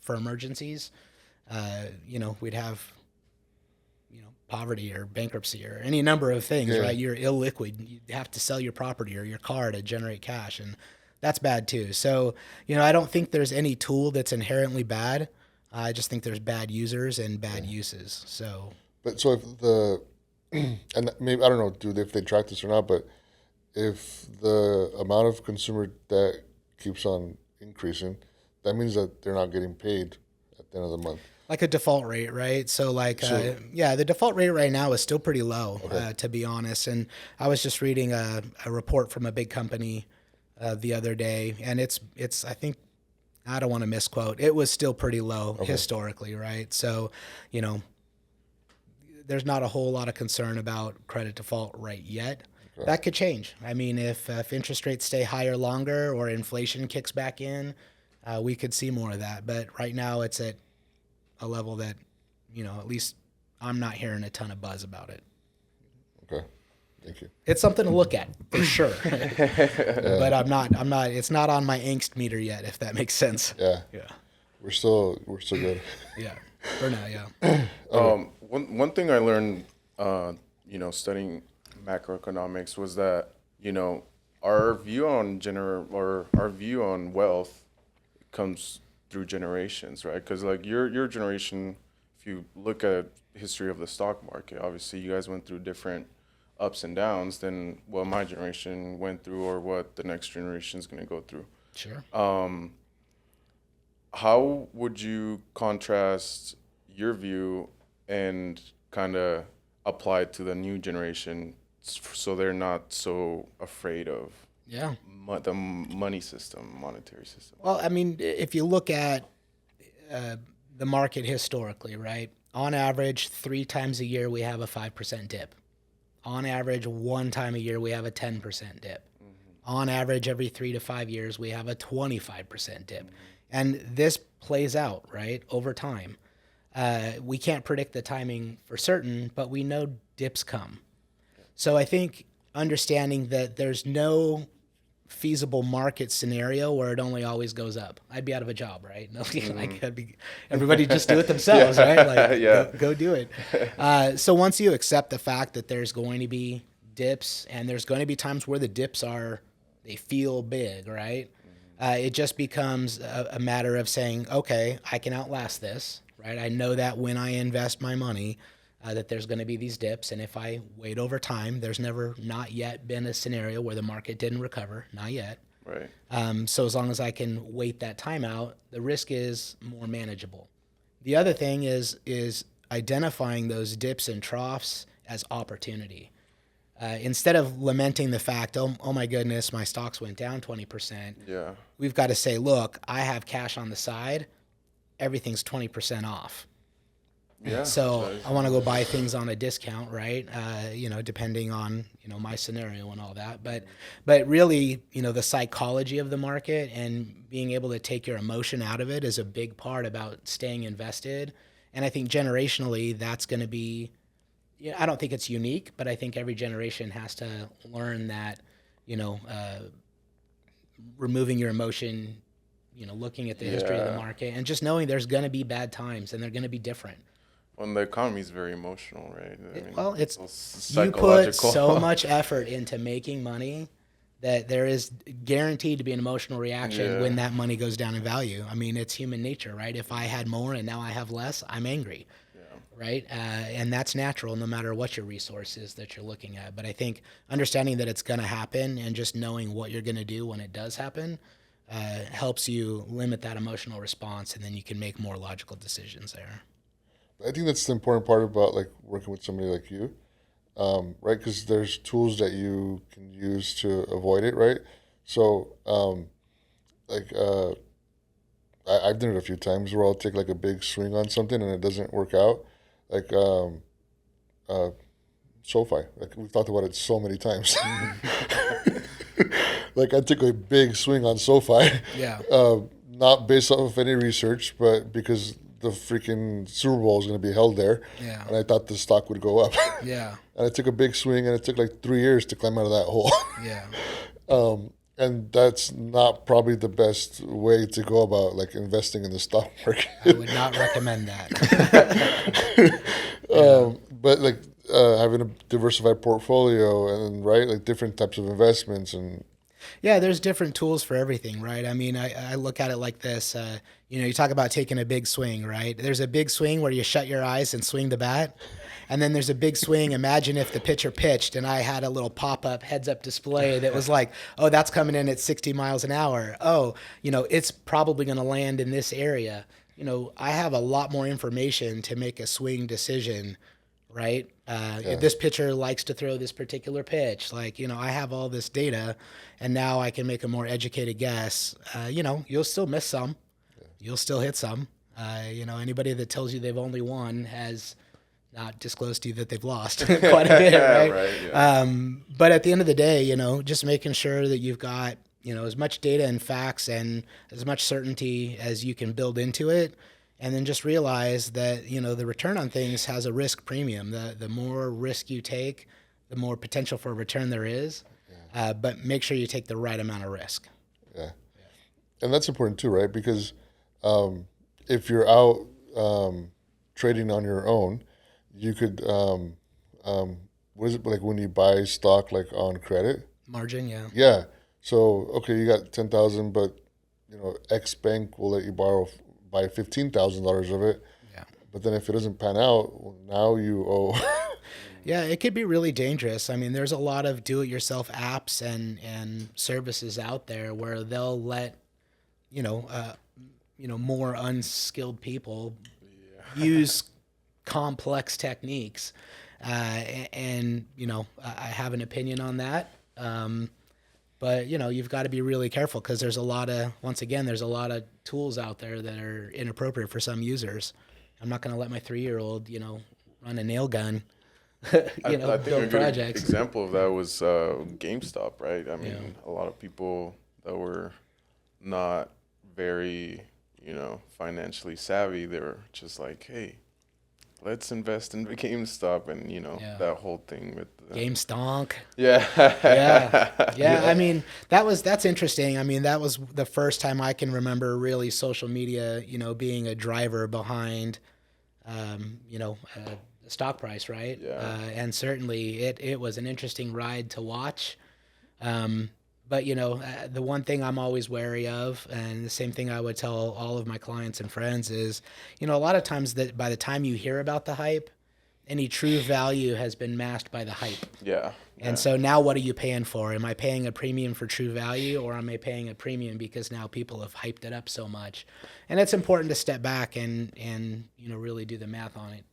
for emergencies, you know, we'd have, you know, poverty or bankruptcy or any number of things, right? You're illiquid. You have to sell your property or your car to generate cash, and that's bad too. So, you know, I don't think there's any tool that's inherently bad. I just think there's bad users and bad uses. So. But so if and maybe, I don't know, if they track this or not, but if the amount of consumer debt keeps on increasing, that means that they're not getting paid at the end of the month. Like a default rate, right? So the default rate right now is still pretty low, okay, to be honest. And I was just reading a report from a big company the other day, and it's I think, I don't want to misquote, it was still pretty low historically, right? So, you know, there's not a whole lot of concern about credit default right yet. Okay. That could change. I mean, if interest rates stay higher longer or inflation kicks back in, we could see more of that. But right now it's at a level that, you know, at least I'm not hearing a ton of buzz about it. Okay. Thank you. It's something to look at for sure. But I'm not, it's not on my angst meter yet, if that makes sense. Yeah. Yeah. We're still good. Yeah. For now, yeah. One thing I learned, you know, studying macroeconomics was that, you know, our view on wealth comes through generations, right? Because like your generation, if you look at history of the stock market, obviously you guys went through different ups and downs than what my generation went through or what the next generation is going to go through. Sure. How would you contrast your view and kind of apply it to the new generation so they're not so afraid of the money system, monetary system? Well, I mean, if you look at the market historically, right, on average, 3 times a year we have a 5% dip. On average, 1 time a year we have a 10% dip. Mm-hmm. On average, every 3 to 5 years we have a 25% dip. Mm-hmm. And this plays out, right, over time. We can't predict the timing for certain, but we know dips come. So I think understanding that there's no feasible market scenario where it only always goes up. I'd be out of a job, right? Like everybody just do it themselves, right? Like go do it. So once you accept the fact that there's going to be dips and there's going to be times where the dips they feel big, right? It just becomes a matter of saying, okay, I can outlast this, right? I know that when I invest my money, that there's going to be these dips. And if I wait over time, there's not yet been a scenario where the market didn't recover, not yet. Right. So as long as I can wait that time out, the risk is more manageable. The other thing is identifying those dips and troughs as opportunity. instead of lamenting the fact, oh my goodness, my stocks went down 20%, Yeah. we've got to say, look, I have cash on the side. Everything's 20% off. Yeah. So that is- I want to go buy things on a discount, right? Depending on, my scenario and all that. But really, the psychology of the market and being able to take your emotion out of it is a big part about staying invested. And I think generationally, that's going to be, I don't think it's unique, but I think every generation has to learn that, removing your emotion, looking at the history of the Yeah. market and just knowing there's going to be bad times and they're going to be different. Well, the economy is very emotional, right? I mean, Well, it's so you put psychological. so much effort into making money that there is guaranteed to be an emotional reaction Yeah. when that money goes down in value. I mean, it's human nature, right? If I had more and now I have less, I'm angry, right? And that's natural no matter what your resource is that you're looking at. But I think understanding that it's going to happen and just knowing what you're going to do when it does happen helps you limit that emotional response, and then you can make more logical decisions there. I think that's the important part about like working with somebody like you, right? Because there's tools that you can use to avoid it, right? So, like, I've done it a few times where I'll take like a big swing on something and it doesn't work out. Like, uh, SoFi. Like we've talked about it so many times. Like I took a big swing on SoFi, Yeah. not based off of any research, but because the freaking Super Bowl is going to be held there, Yeah. and I thought the stock would go up. Yeah. And I took a big swing, and it took like 3 years to climb out of that hole. Yeah. And that's not probably the best way to go about like investing in the stock market. I would not recommend that. But like having a diversified portfolio and right like different types of investments and Yeah, there's different tools for everything, right? I mean, I look at it like this. You talk about taking a big swing, right? There's a big swing where you shut your eyes and swing the bat. And then there's a big swing. Imagine if the pitcher pitched and I had a little pop-up heads-up display that was like, oh, that's coming in at 60 miles an hour. Oh, it's probably going to land in this area. I have a lot more information to make a swing decision, right? If this pitcher likes to throw this particular pitch, like, I have all this data and now I can make a more educated guess. You'll still miss some. You'll still hit some. Anybody that tells you they've only won has not disclosed to you that they've lost quite a bit, right? Right, yeah. But at the end of the day, just making sure that you've got, as much data and facts and as much certainty as you can build into it. And then just realize that, the return on things has a risk premium. The more risk you take, the more potential for a return there is. But make sure you take the right amount of risk. yeah. And that's important too, right? Because if you're out trading on your own, you could what is it like when you buy stock like on credit? Margin, yeah. Yeah. So okay, you got 10,000, but X bank will let you buy $15,000 of it. Yeah. But then if it doesn't pan out, well, now you owe. Yeah, it could be really dangerous. I mean, there's a lot of do-it-yourself apps and services out there where they'll let, more unskilled people use complex techniques. And I have an opinion on that. But, you've got to be really careful because there's a lot of tools out there that are inappropriate for some users. I'm not going to let my 3-year-old, run a nail gun, I think a build good projects. example of that was GameStop, right? I mean, a lot of people that were not very, financially savvy, they were just like, hey, let's invest in GameStop and, that whole thing with Game stonk. Yeah. Yeah. I mean, that's interesting. I mean, that was the first time I can remember really social media, being a driver behind, the stock price, right? Yeah. And certainly it was an interesting ride to watch. But the one thing I'm always wary of, and the same thing I would tell all of my clients and friends is, a lot of times that by the time you hear about the hype, any true value has been masked by the hype. Yeah. And so now what are you paying for? Am I paying a premium for true value, or am I paying a premium because now people have hyped it up so much? And it's important to step back and really do the math on it.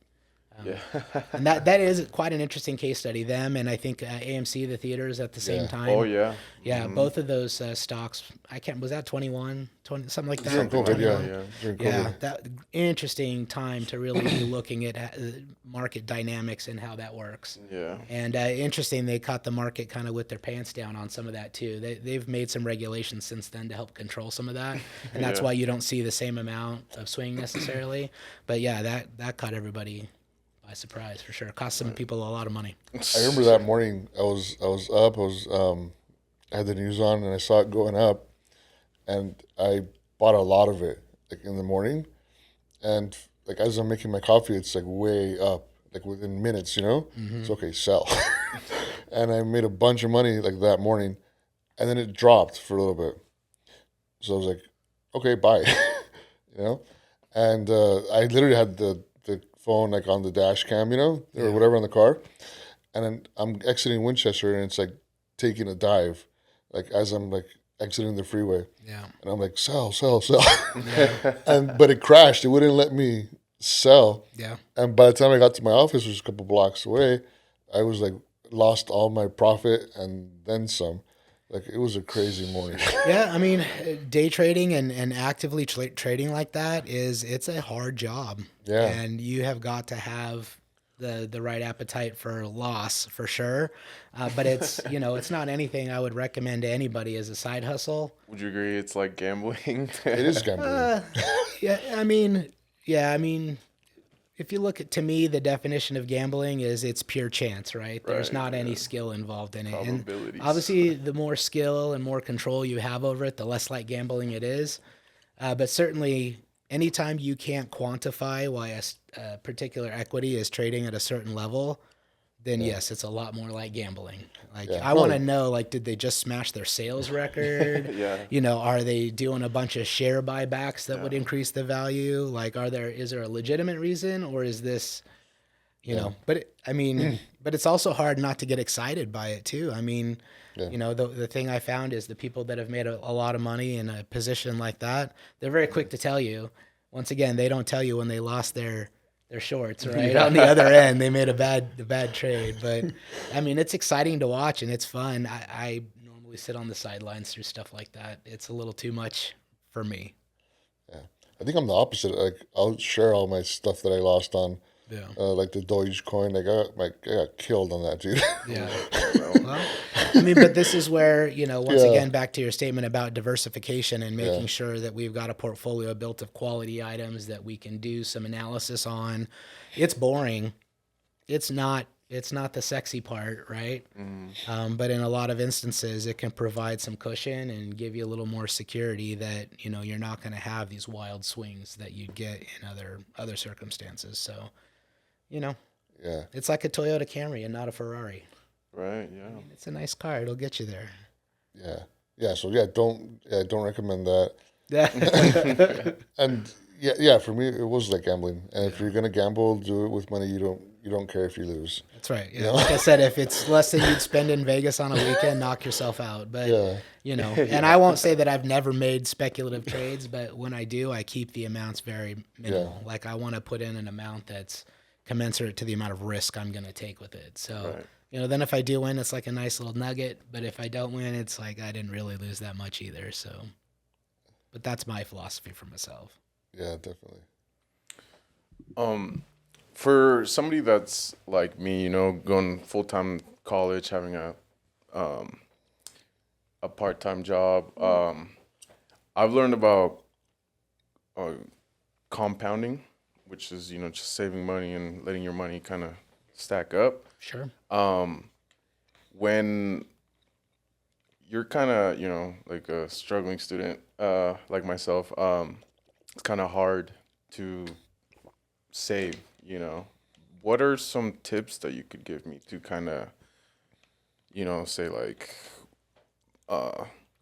Yeah. And that is quite an interesting case study. Them and I think AMC, the theaters at the same Yeah. time. Oh yeah. Yeah, both of those stocks. Was that 21, 20, something like that? During COVID, 21? yeah. During COVID. Yeah, that interesting time to really be looking at market dynamics and how that works. Yeah. And interesting, they caught the market kind of with their pants down on some of that too. They've made some regulations since then to help control some of that, and that's Yeah. why you don't see the same amount of swing necessarily. But yeah, that caught everybody by surprise for sure. Cost some people a lot of money. I remember that morning. I was up. I had the news on, and I saw it going up, and I bought a lot of it like in the morning, and like as I'm making my coffee, it's like way up, like within minutes. It's okay, sell, and I made a bunch of money like that morning, and then it dropped for a little bit. So I was like, okay, bye, you know, and I literally had the phone like on the dash cam, or whatever on the car, and then I'm exiting Winchester, and it's like taking a dive, like as I'm like exiting the freeway, Yeah. and I'm like sell, but it crashed. It wouldn't let me sell, Yeah. and by the time I got to my office, which was a couple blocks away, I was like lost all my profit and then some. Like it was a crazy morning. Yeah, I mean, day trading and actively trading like that it's a hard job. Yeah. And you have got to have the right appetite for loss for sure. But it's, it's not anything I would recommend to anybody as a side hustle. Would you agree it's like gambling? It is gambling. I mean, if you look at, to me, the definition of gambling is it's pure chance, right? There's Right, not any skill involved in it. And Probabilities. obviously, the more skill and more control you have over it, the less like gambling it is. But certainly, anytime you can't quantify why a particular equity is trading at a certain level, then yes, it's a lot more like gambling. Like I want to know, like, did they just smash their sales record? Yeah. Are they doing a bunch of share buybacks that would increase the value? Like, is there a legitimate reason, or is this, But but it's also hard not to get excited by it too. I mean, the thing I found is the people that have made a lot of money in a position like that, they're very quick to tell you. Once again, they don't tell you when they lost their shorts, right? On the other end, they made a bad trade. But I mean, it's exciting to watch and it's fun. I normally sit on the sidelines through stuff like that. It's a little too much for me. Yeah, I think I'm the opposite. Like I'll share all my stuff that I lost on, like the Dogecoin. I got killed on that, dude. Yeah. Well, I mean, but this is where, once again, back to your statement about diversification and making sure that we've got a portfolio built of quality items that we can do some analysis on. It's boring. It's not the sexy part, right? But in a lot of instances, it can provide some cushion and give you a little more security that, you're not going to have these wild swings that you'd get in other circumstances. So, it's like a Toyota Camry and not a Ferrari. Right. Yeah. It's a nice car. It'll get you there. Yeah. So don't recommend that. Yeah. And for me it was like gambling. And if you're gonna gamble, do it with money you don't care if you lose. That's right. Yeah. Like I said, if it's less than you'd spend in Vegas on a weekend, knock yourself out. But and I won't say that I've never made speculative trades, but when I do, I keep the amounts very minimal. Yeah. Like I want to put in an amount that's commensurate to the amount of risk I'm going to take with it. So. Right. Then if I do win, it's like a nice little nugget. But if I don't win, it's like I didn't really lose that much either. So, but that's my philosophy for myself. Yeah, definitely. For somebody that's like me, going full-time college, having a part-time job, I've learned about compounding, which is just saving money and letting your money kind of stack up. Sure. When you're kind of, like a struggling student, like myself, it's kind of hard to save, What are some tips that you could give me to kind of, say like,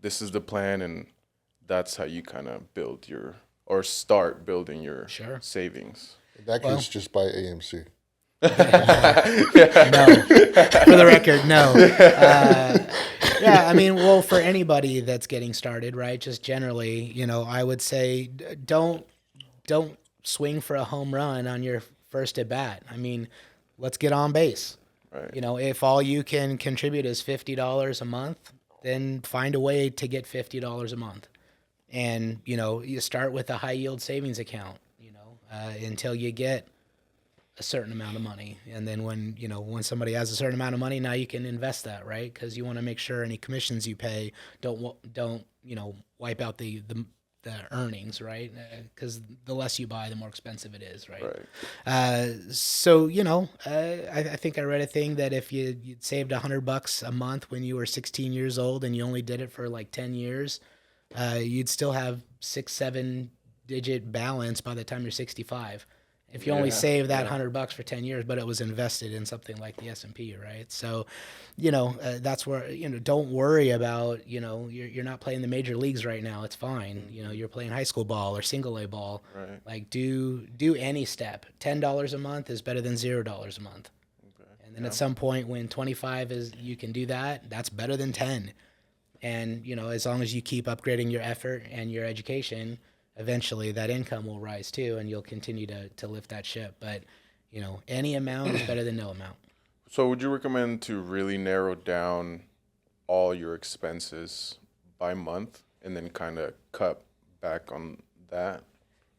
this is the plan and that's how you kind of start building your savings? In that case, just buy AMC. No, for the record, no. I mean, well, for anybody that's getting started, right? Just generally, I would say don't swing for a home run on your first at bat. I mean, let's get on base. Right. You know, if all you can contribute is $50 a month, then find a way to get $50 a month. And, you know, you start with a high yield savings account, you know, until you get a certain amount of money. And then when, you know, when somebody has a certain amount of money, now you can invest that, right? Because you want to make sure any commissions you pay don't, you know, wipe out the earnings, right? Because the less you buy, the more expensive it is, right? So, you know, I think I read a thing that if you'd saved $100 a month when you were 16 years old and you only did it for like 10 years, you'd still have 6-7 digit balance by the time you're 65. If you only save that $100 for 10 years, but it was invested in something like the S&P, right? So, you know, that's where, you know, don't worry about, you know, you're not playing the major leagues right now. It's fine. You know, you're playing high school ball or single A ball. Right. Like do any step. $10 a month is better than $0 a month. Okay. And then at some point when 25 is, you can do that, that's better than 10. And, you know, as long as you keep upgrading your effort and your education, eventually that income will rise too, and you'll continue to lift that ship. But, you know, any amount is better than no amount. So would you recommend to really narrow down all your expenses by month and then kind of cut back on that?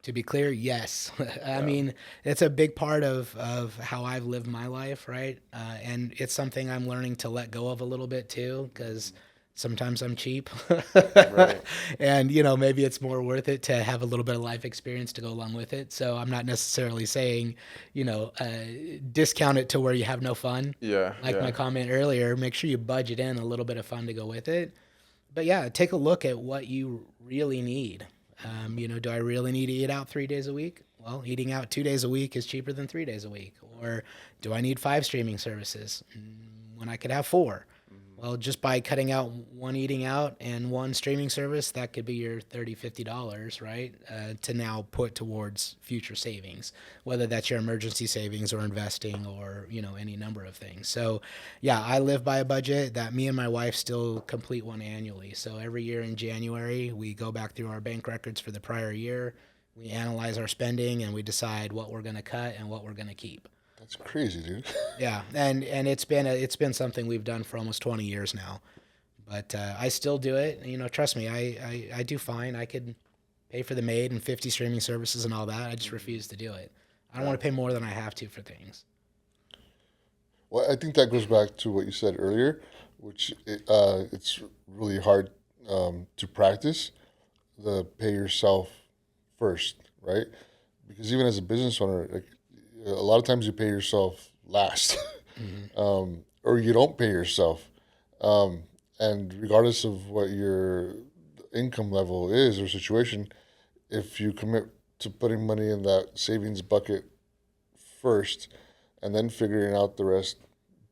To be clear, yes. I mean, it's a big part of how I've lived my life, right? And it's something I'm learning to let go of a little bit too, because sometimes I'm cheap. Right. And, you know, maybe it's more worth it to have a little bit of life experience to go along with it. So I'm not necessarily saying, you know, discount it to where you have no fun. Yeah. Like my comment earlier, make sure you budget in a little bit of fun to go with it. But yeah, take a look at what you really need. You know, do I really need to eat out 3 days a week? Well, eating out 2 days a week is cheaper than 3 days a week. Or do I need 5 streaming services when I could have 4? Well, just by cutting out one eating out and one streaming service, that could be your $30, $50, right? To now put towards future savings, whether that's your emergency savings or investing or, you know, any number of things. So yeah, I live by a budget that me and my wife still complete one annually. So every year in January, we go back through our bank records for the prior year. We analyze our spending and we decide what we're going to cut and what we're going to keep. That's crazy, dude. Yeah, and it's been something we've done for almost 20 years now, but I still do it. You know, trust me, I do fine. I could pay for the maid and 50 streaming services and all that. I just refuse to do it. I don't want to pay more than I have to for things. Well, I think that goes back to what you said earlier, which it's really hard to practice the pay yourself first, right? Because even as a business owner, like, a lot of times you pay yourself last, or you don't pay yourself. And regardless of what your income level is or situation, if you commit to putting money in that savings bucket first and then figuring out the rest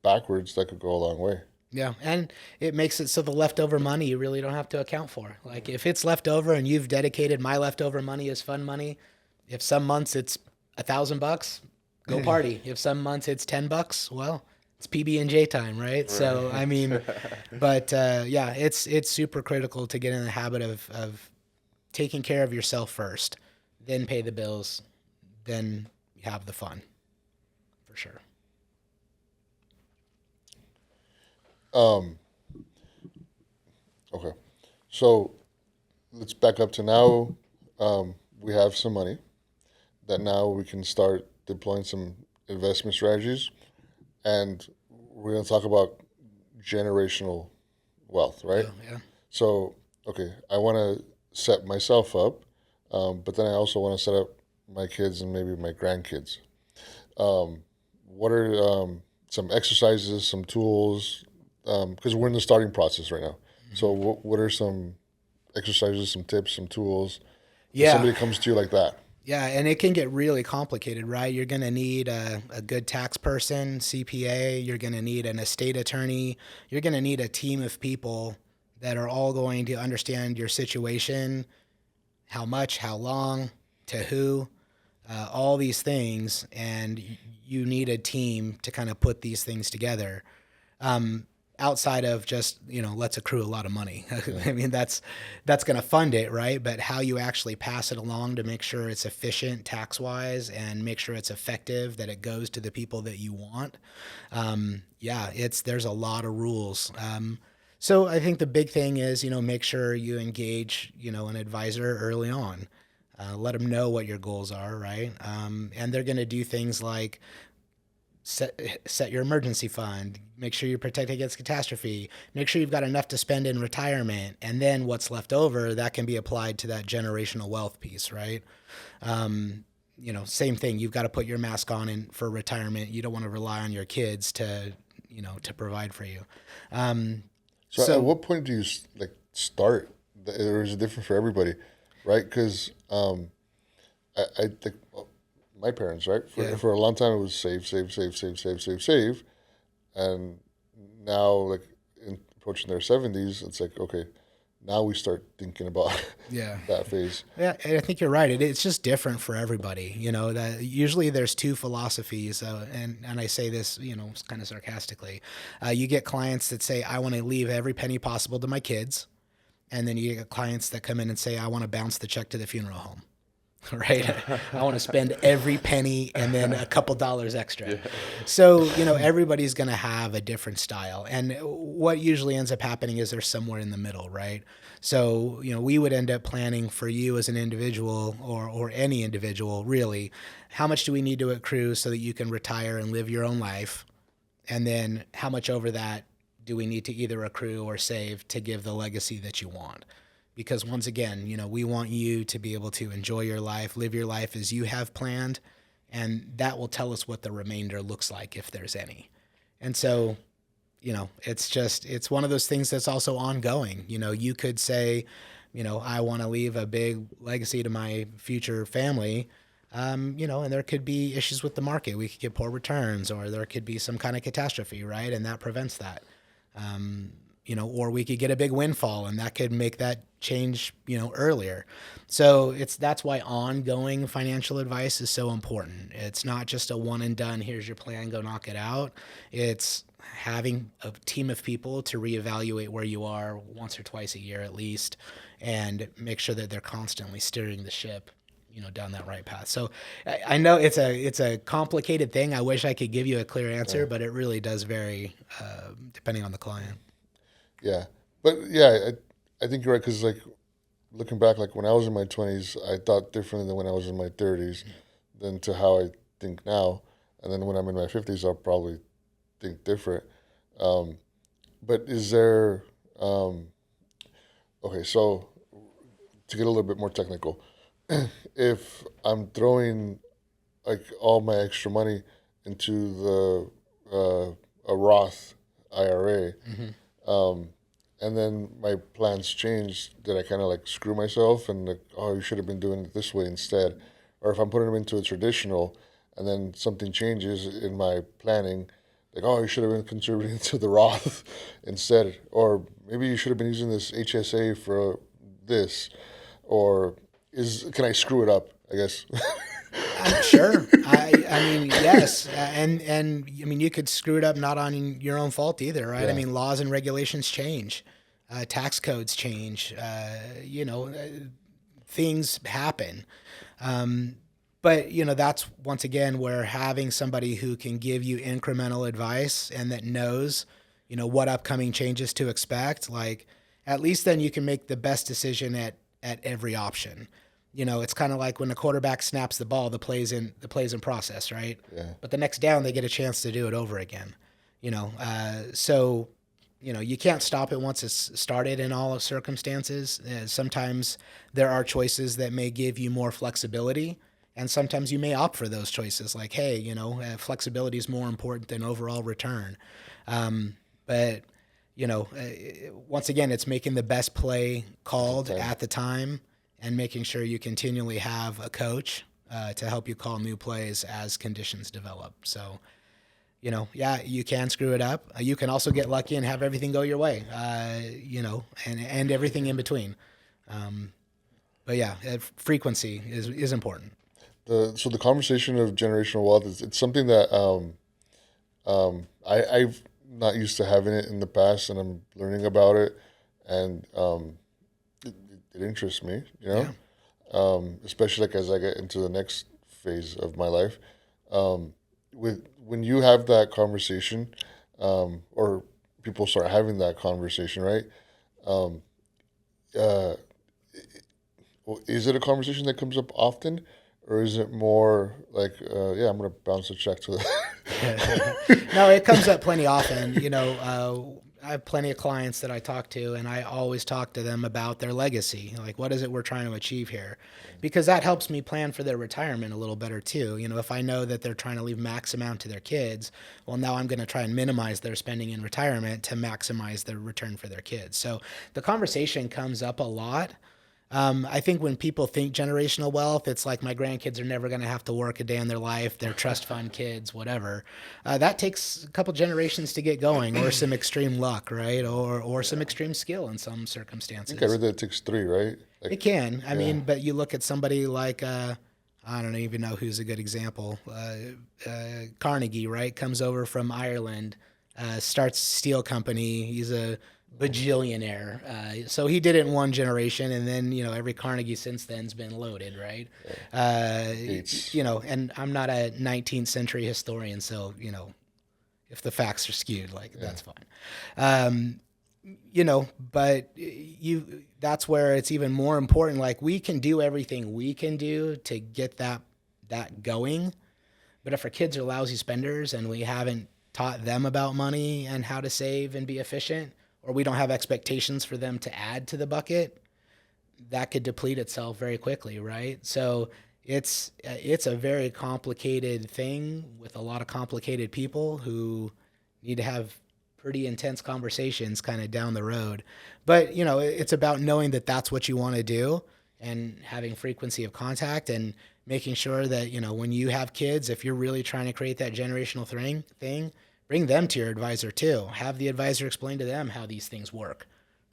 backwards, that could go a long way. Yeah, and it makes it so the leftover money you really don't have to account for. Like if it's left over and you've dedicated my leftover money as fun money, if some months it's $1,000, go party. If some months it's $10, well, it's PB&J time, right? So I mean, but yeah, it's super critical to get in the habit of taking care of yourself first, then pay the bills, then have the fun, for sure. Okay, so let's back up to now. We have some money that now we can start deploying some investment strategies, and we're going to talk about generational wealth, right? Yeah. So, okay, I want to set myself up, but then I also want to set up my kids and maybe my grandkids. What are some exercises, some tools? Because we're in the starting process right now. So, what are some exercises, some tips, some tools? If somebody comes to you like that. Yeah, and it can get really complicated, right? You're going to need a good tax person, CPA. You're going to need an estate attorney. You're going to need a team of people that are all going to understand your situation, how much, how long, to who, all these things. And you need a team to kind of put these things together. outside of just, let's accrue a lot of money. I mean, that's going to fund it, right? But how you actually pass it along to make sure it's efficient tax wise and make sure it's effective, that it goes to the people that you want. Yeah, there's a lot of rules. So I think the big thing is, make sure you engage, an advisor early on. Let them know what your goals are, right? And they're going to do things like set your emergency fund, make sure you're protected against catastrophe, make sure you've got enough to spend in retirement, and then what's left over that can be applied to that generational wealth piece, right? Same thing. You've got to put your mask on for retirement. You don't want to rely on your kids to provide for you. So, at what point do you like start? Or is it different for everybody, right? Because I think my parents, right, for a long time it was save, and now like approaching their 70s, it's like, okay, now we start thinking about that phase. Yeah, I think you're right. It's just different for everybody. That usually there's two philosophies, and I say this, kind of sarcastically. You get clients that say, I want to leave every penny possible to my kids. And then you get clients that come in and say, I want to bounce the check to the funeral home. Right? I want to spend every penny and then a couple dollars extra. Yeah. So, everybody's going to have a different style. And what usually ends up happening is they're somewhere in the middle, right? So, we would end up planning for you as an individual or any individual, really, how much do we need to accrue so that you can retire and live your own life? And then how much over that do we need to either accrue or save to give the legacy that you want? Because once again, we want you to be able to enjoy your life, live your life as you have planned, and that will tell us what the remainder looks like, if there's any. And so, it's one of those things that's also ongoing. You could say, I want to leave a big legacy to my future family, and there could be issues with the market. We could get poor returns, or there could be some kind of catastrophe, right? And that prevents that. Or we could get a big windfall and that could make that change, earlier. So that's why ongoing financial advice is so important. It's not just a one and done, here's your plan, go knock it out. It's having a team of people to reevaluate where you are once or twice a year at least, and make sure that they're constantly steering the ship, down that right path. So I know it's a complicated thing. I wish I could give you a clear answer, but it really does vary depending on the client. Yeah, but yeah, I think you're right, because like looking back, like when I was in my 20s, I thought differently than when I was in my 30s, than to how I think now, and then when I'm in my 50s, I'll probably think different. But is there okay? So to get a little bit more technical, if I'm throwing like all my extra money into a Roth IRA. And then my plans change, did I kind of like screw myself and like, oh, you should have been doing it this way instead? Or if I'm putting them into a traditional and then something changes in my planning, like, oh, you should have been contributing to the Roth instead. Or maybe you should have been using this HSA for this. Or can I screw it up, I guess? I'm sure. I mean, yes. And I mean, you could screw it up not on your own fault either, right? Yeah. I mean, laws and regulations change. Tax codes change. Things happen. But, that's once again where having somebody who can give you incremental advice and that knows, what upcoming changes to expect, like at least then you can make the best decision at every option. It's kind of like when the quarterback snaps the ball, the play's in process, right? Yeah. But the next down, they get a chance to do it over again. So, you can't stop it once it's started in all circumstances. Sometimes there are choices that may give you more flexibility, and sometimes you may opt for those choices. Like, hey, flexibility is more important than overall return. But once again, it's making the best play called at the time. And making sure you continually have a coach to help you call new plays as conditions develop. So, you can screw it up. You can also get lucky and have everything go your way, and everything in between. But yeah, frequency is important. So the conversation of generational wealth it's something that I've not used to having it in the past, and I'm learning about it, and it interests me, Yeah. especially like as I get into the next phase of my life. With when you have that conversation, or people start having that conversation, right? Um, uh, well, is it a conversation that comes up often, or is it more like, yeah, I'm gonna bounce a check to the. No, it comes up plenty often. I have plenty of clients that I talk to, and I always talk to them about their legacy. Like, what is it we're trying to achieve here? Because that helps me plan for their retirement a little better too. If I know that they're trying to leave max amount to their kids, well, now I'm going to try and minimize their spending in retirement to maximize their return for their kids. So the conversation comes up a lot. I think when people think generational wealth, it's like my grandkids are never going to have to work a day in their life. They're trust fund kids, whatever. That takes a couple generations to get going, or some extreme luck, right? Or some extreme skill in some I circumstances. think I read that it takes three, right? It Like, can. I yeah, mean, but you look at somebody like I don't even know who's a good example. Carnegie, right? Comes over from Ireland, starts a steel company. He's a bajillionaire. So he did it in one generation, and then every Carnegie since then's been loaded, right? Gates. And I'm not a 19th century historian, so if the facts are skewed, like that's fine. Um, but that's where it's even more important. Like, we can do everything we can do to get that going, but if our kids are lousy spenders and we haven't taught them about money and how to save and be efficient, or we don't have expectations for them to add to the bucket, that could deplete itself very quickly, right? So it's a very complicated thing with a lot of complicated people who need to have pretty intense conversations kind of down the road. But it's about knowing that that's what you want to do, and having frequency of contact, and making sure that when you have kids, if you're really trying to create that generational thing, bring them to your advisor too. Have the advisor explain to them how these things work,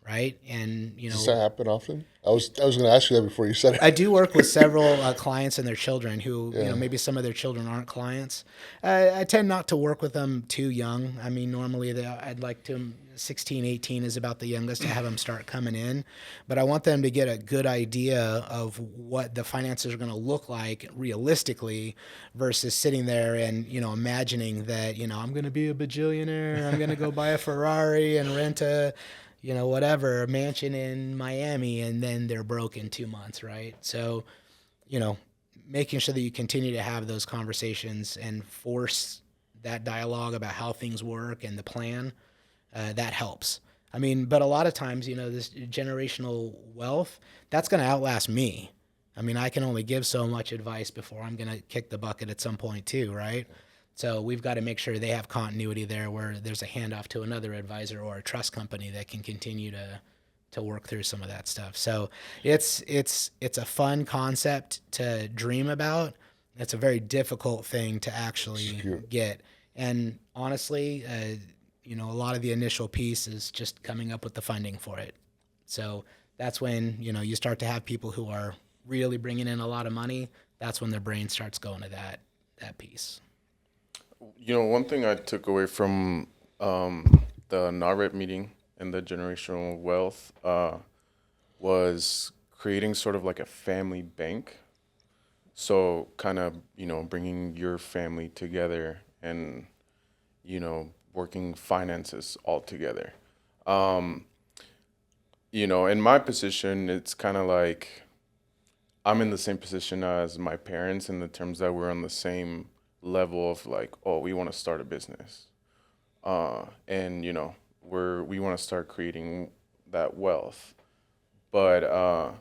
right? And Does that happen often? I was going to ask you that before you said I it. do work with several clients and their children who, Yeah. maybe some of their children aren't clients. I tend not to work with them too young. I mean, normally I'd like to, 16, 18 is about the youngest to have them start coming in. But I want them to get a good idea of what the finances are going to look like realistically, versus sitting there and, imagining that, I'm going to be a bajillionaire. I'm going to go buy a Ferrari and rent whatever, a mansion in Miami, and then they're broke in 2 months, right? So, you know, making sure that you continue to have those conversations and force that dialogue about how things work and the plan, that helps. I mean, but a lot of times, this generational wealth, that's going to outlast me. I mean, I can only give so much advice before I'm going to kick the bucket at some point too, right? So we've got to make sure they have continuity there, where there's a handoff to another advisor or a trust company that can continue to work through some of that stuff. So it's a fun concept to dream about. It's a very difficult thing to actually Execute. get. And honestly, a lot of the initial piece is just coming up with the funding for it. So that's when you start to have people who are really bringing in a lot of money. That's when their brain starts going to that piece. One thing I took away from the NAREP meeting and the generational wealth was creating sort of like a family bank. So kind of, bringing your family together and, working finances all together. Um, in my position, it's kind of like I'm in the same position as my parents in the terms that we're on the same level of like, oh, we want to start a business. And we want to start creating that wealth. But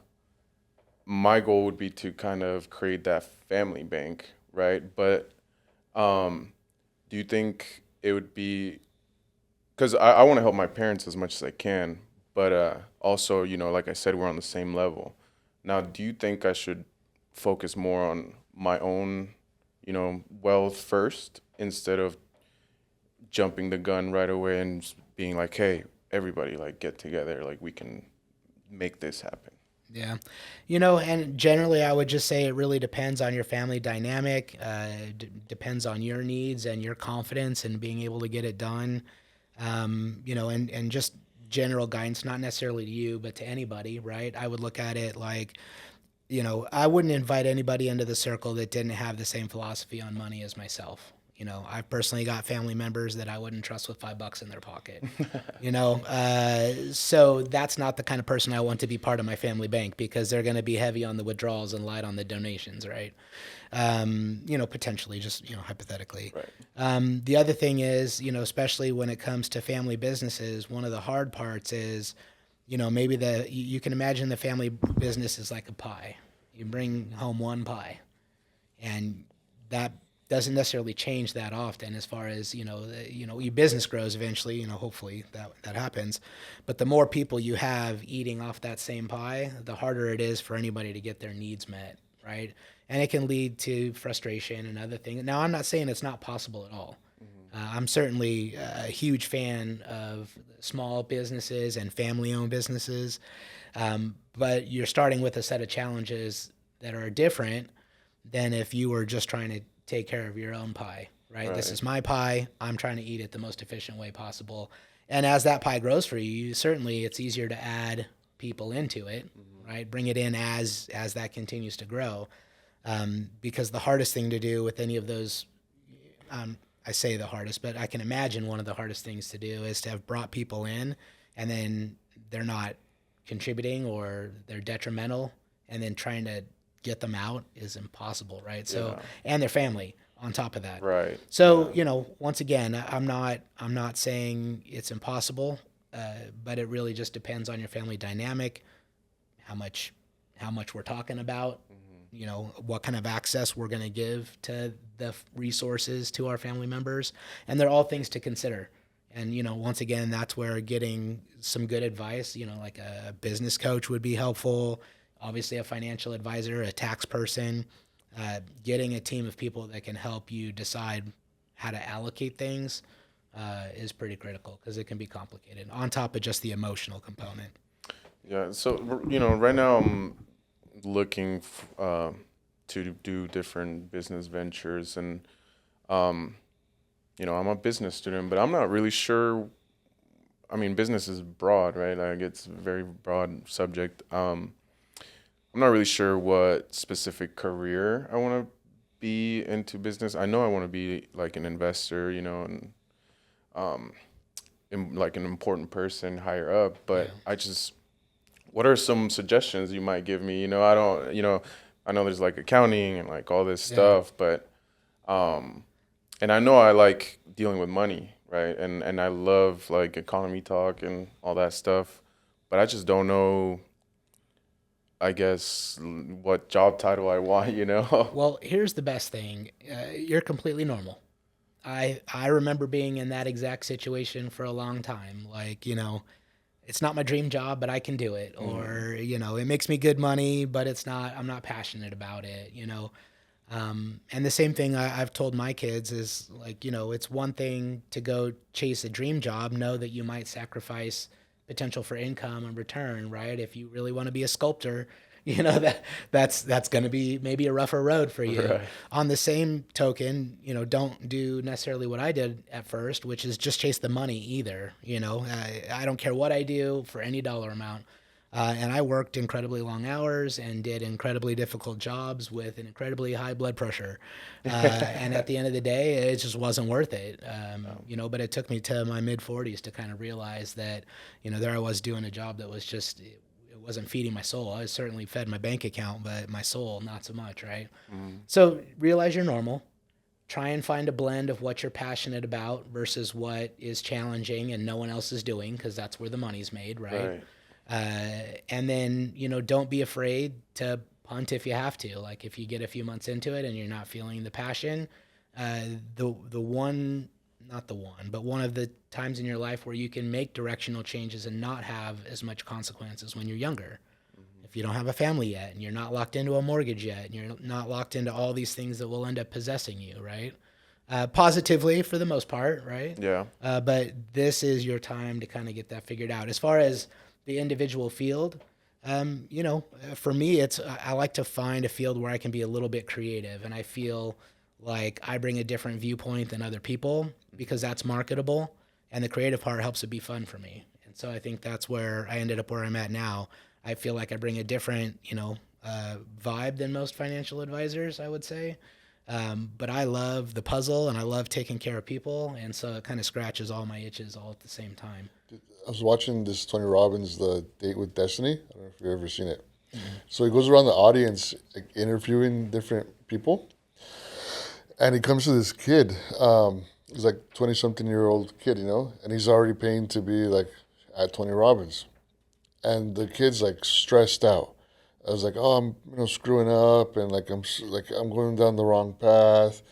my goal would be to kind of create that family bank, right? But do you think it would be because I want to help my parents as much as I can, but also, like I said, we're on the same level. Now, do you think I should focus more on my own, wealth first instead of jumping the gun right away and just being like, hey, everybody, like, get together, like, we can make this happen? Yeah. And generally I would just say it really depends on your family dynamic, depends on your needs and your confidence in being able to get it done. And just general guidance, not necessarily to you, but to anybody, right? I would look at it like, I wouldn't invite anybody into the circle that didn't have the same philosophy on money as myself. I've personally got family members that I wouldn't trust with $5 in their pocket. So that's not the kind of person I want to be part of my family bank, because they're going to be heavy on the withdrawals and light on the donations, right? Potentially, just hypothetically. Right. The other thing is, especially when it comes to family businesses, one of the hard parts is, maybe you can imagine the family business is like a pie. You bring home one pie, and that doesn't necessarily change that often as far as, your business grows eventually, hopefully that happens. But the more people you have eating off that same pie, the harder it is for anybody to get their needs met, right? And it can lead to frustration and other things. Now, I'm not saying it's not possible at all. I'm certainly a huge fan of small businesses and family-owned businesses, but you're starting with a set of challenges that are different than if you were just trying to take care of your own pie, right? This is my pie. I'm trying to eat it the most efficient way possible. And as that pie grows for you, certainly it's easier to add people into it, right? Bring it in as that continues to grow. Because the hardest thing to do with any of those, I say the hardest, but I can imagine one of the hardest things to do is to have brought people in and then they're not contributing or they're detrimental, and then trying to get them out is impossible, right? So, and their family on top of that. Right. So, once again, I'm not saying it's impossible, but it really just depends on your family dynamic, how much we're talking about, what kind of access we're going to give to the resources to our family members. And they're all things to consider. And, once again, that's where getting some good advice, like a business coach would be helpful. Obviously, a financial advisor, a tax person, getting a team of people that can help you decide how to allocate things is pretty critical, because it can be complicated on top of just the emotional component. Yeah. So, right now I'm looking to do different business ventures, and I'm a business student, but I'm not really sure. I mean, business is broad, right? Like, it's a very broad subject. I'm not really sure what specific career I want to be into business. I know I want to be like an investor, and like an important person higher up, but what are some suggestions you might give me? I don't, I know there's like accounting and like all this stuff, but, and I know I like dealing with money, right? And I love like economy talk and all that stuff, but I just don't know, I guess, what job title I want. Well, here's the best thing. You're completely normal. I remember being in that exact situation for a long time. Like, it's not my dream job, but I can do it. Or, it makes me good money, but I'm not passionate about it, And the same thing I've told my kids is like, it's one thing to go chase a dream job, know that you might sacrifice potential for income and return, right? If you really want to be a sculptor, that's going to be maybe a rougher road for you. Right. On the same token, don't do necessarily what I did at first, which is just chase the money either. I don't care what I do for any dollar amount. And I worked incredibly long hours and did incredibly difficult jobs with an incredibly high blood pressure. And at the end of the day, it just wasn't worth it. But it took me to my mid 40s to kind of realize that, there I was doing a job that was just, it wasn't feeding my soul. I certainly fed my bank account, but my soul, not so much, right? So realize you're normal. Try and find a blend of what you're passionate about versus what is challenging and no one else is doing, because that's where the money's made, right? And then, don't be afraid to punt if you have to. Like, if you get a few months into it and you're not feeling the passion, one of the times in your life where you can make directional changes and not have as much consequences when you're younger. If you don't have a family yet and you're not locked into a mortgage yet and you're not locked into all these things that will end up possessing you, right? Positively for the most part, right? Yeah. But this is your time to kind of get that figured out. As far as the individual field, for me, I like to find a field where I can be a little bit creative, and I feel like I bring a different viewpoint than other people because that's marketable. and the creative part helps it be fun for me. And so I think that's where I ended up where I'm at now. I feel like I bring a different, vibe than most financial advisors, I would say. But I love the puzzle and I love taking care of people. And so it kind of scratches all my itches all at the same time. I was watching this Tony Robbins, The Date with Destiny. I don't know if you've ever seen it. So he goes around the audience, like, interviewing different people, and he comes to this kid. He's like 20-something-year-old kid, and he's already paying to be like at Tony Robbins, and the kid's like stressed out. I was like, oh, I'm screwing up, and like I'm going down the wrong path,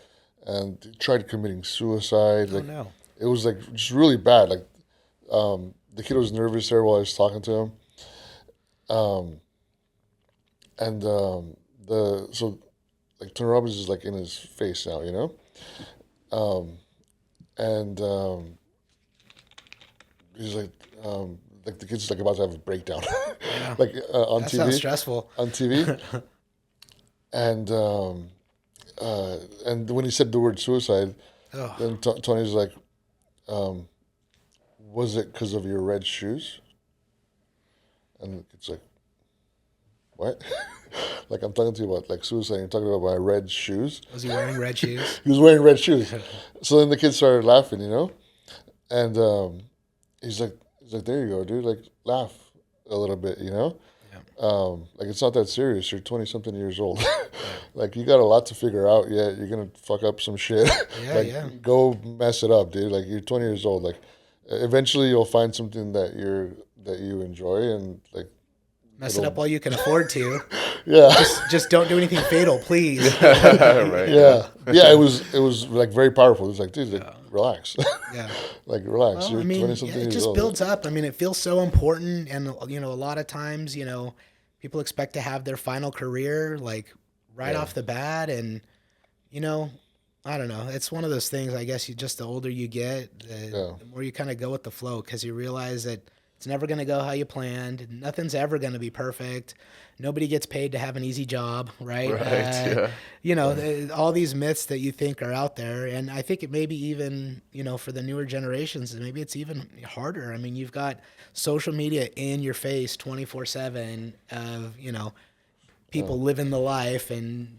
and he tried committing suicide. Oh, Like no. it was like just really bad. Like the kid was nervous there while I was talking to him. And the so like Tony Robbins is like in his face now, and he's like the kid's like about to have a breakdown, Yeah. like on That TV, sounds stressful. on TV, and when he said the word suicide, Oh, then Tony's like, was it because of your red shoes? And it's like, what? Like I'm talking to you about like suicide. You're talking about my red shoes. was he wearing red shoes? He was wearing red shoes. So then the kid started laughing, and he's like, there you go, dude. Like laugh a little bit, Yeah. Like it's not that serious. You're 20-something years old. Like you got a lot to figure out. Yeah, you're gonna fuck up some shit. Yeah, Like yeah. go mess it up, dude. Like you're 20 years old. Like eventually you'll find something that you enjoy, and like Mess it up while you can afford to. yeah. Just don't do anything fatal, please. Right. Yeah, yeah. It was like very powerful. It was like, dude, like, relax, Yeah. like relax. Well, You're I mean, 20-something it years just old. builds up. I mean, it feels so important, and a lot of times, people expect to have their final career like right off the bat, and I don't know. It's one of those things. I guess the older you get, the more you kind of go with the flow because you realize that it's never going to go how you planned. Nothing's ever going to be perfect. Nobody gets paid to have an easy job, right? Right. Yeah. All these myths that you think are out there. And I think it may be even, for the newer generations, maybe it's even harder. I mean, you've got social media in your face 24/7 of, people living the life and,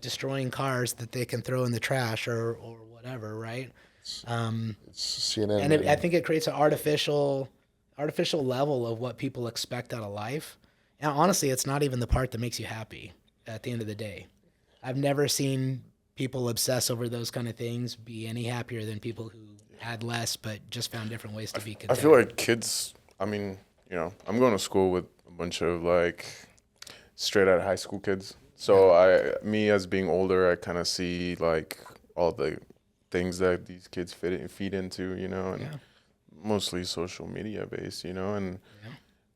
destroying cars that they can throw in the trash or whatever, right? It's CNN. And I think it creates an artificial level of what people expect out of life. And honestly, it's not even the part that makes you happy at the end of the day. I've never seen people obsess over those kind of things be any happier than people who had less but just found different ways to be I content. feel like kids, I mean, I'm going to school with a bunch of like straight out of high school kids. So me as being older, I kind of see like all the things that these kids feed into, and mostly social media based, and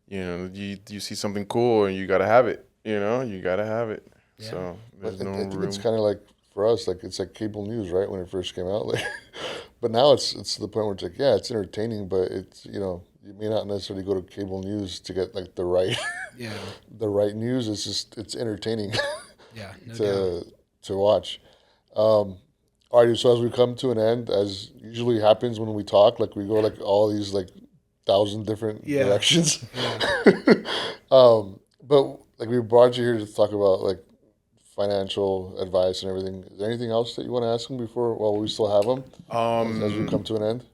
you see something cool and you gotta have it, you gotta have it. Yeah. So there's I no think room. it's kind of like for us, like it's like cable news, right? When it first came out, like, but now it's to the point where it's like, yeah, it's entertaining, but it's you may not necessarily go to cable news to get like the right Yeah. the right news. It's entertaining Yeah. No doubt. to watch. All right, so as we come to an end, as usually happens when we talk, like we go like all these like 1,000 different Yeah. directions. Yeah. But like we brought you here to talk about like financial advice and everything. Is there anything else that you want to ask him before while we still have him as we come to an end?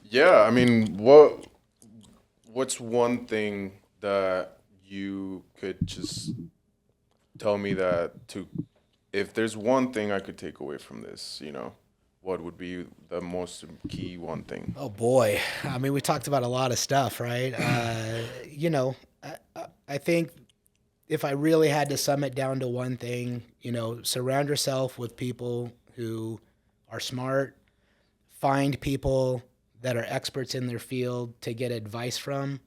Yeah, I mean, what's one thing that you could just tell me if there's one thing I could take away from this, what would be the most key one thing? Oh boy. I mean, we talked about a lot of stuff, right? I think if I really had to sum it down to one thing, surround yourself with people who are smart, find people that are experts in their field to get advice from.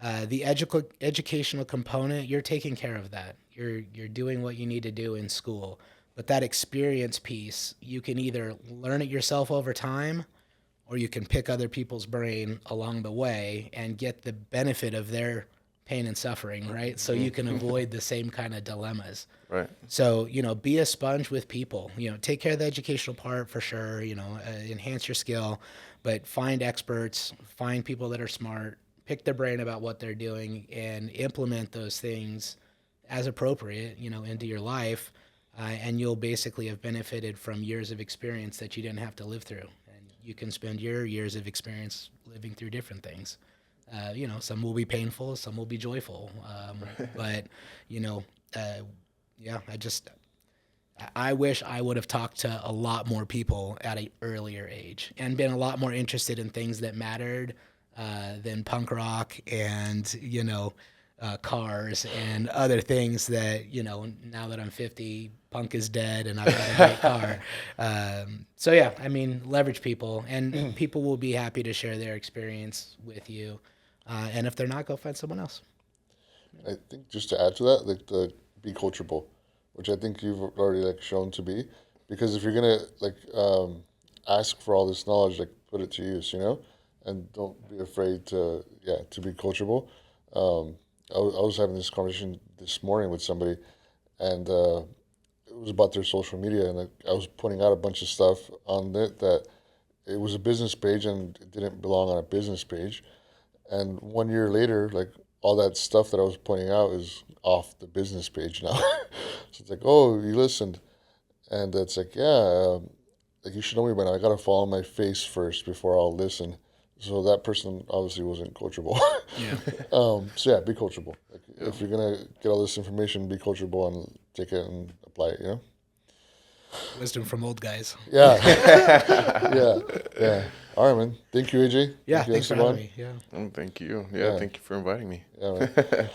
The educational component, you're taking care of that. You're doing what you need to do in school. But that experience piece, you can either learn it yourself over time or you can pick other people's brain along the way and get the benefit of their pain and suffering, right? So you can avoid the same kind of dilemmas. Right. So, be a sponge with people, take care of the educational part for sure, enhance your skill, but find experts, find people that are smart, pick their brain about what they're doing and implement those things as appropriate, into your life. And you'll basically have benefited from years of experience that you didn't have to live through. And you can spend your years of experience living through different things. Some will be painful, some will be joyful. But, yeah, I wish I would have talked to a lot more people at an earlier age and been a lot more interested in things that mattered than punk rock and, cars and other things that, now that I'm 50, punk is dead and I've got a great car. So, yeah, I mean, leverage people, and people will be happy to share their experience with you. And if they're not, go find someone else. I think just to add to that, like the be coachable, which I think you've already like shown to be, because if you're gonna ask for all this knowledge, like put it to use, and don't be afraid to be coachable. I was having this conversation this morning with somebody, and it was about their social media, and I was pointing out a bunch of stuff on it that it was a business page and it didn't belong on a business page. And 1 year later, like all that stuff that I was pointing out is off the business page now. So it's like, oh, you listened, and it's like, yeah, like you should know me by now. I gotta fall on my face first before I'll listen. So that person obviously wasn't coachable. Yeah. So yeah, be coachable. Like, if you're gonna get all this information, be coachable and take it and apply it. Wisdom from old guys. Yeah. Yeah. All right, man. Thank you, AJ. Yeah, Thank you, thanks for Esteban. having me. Yeah. Thank you. Yeah, Yeah. thank you for inviting me. Yeah, man.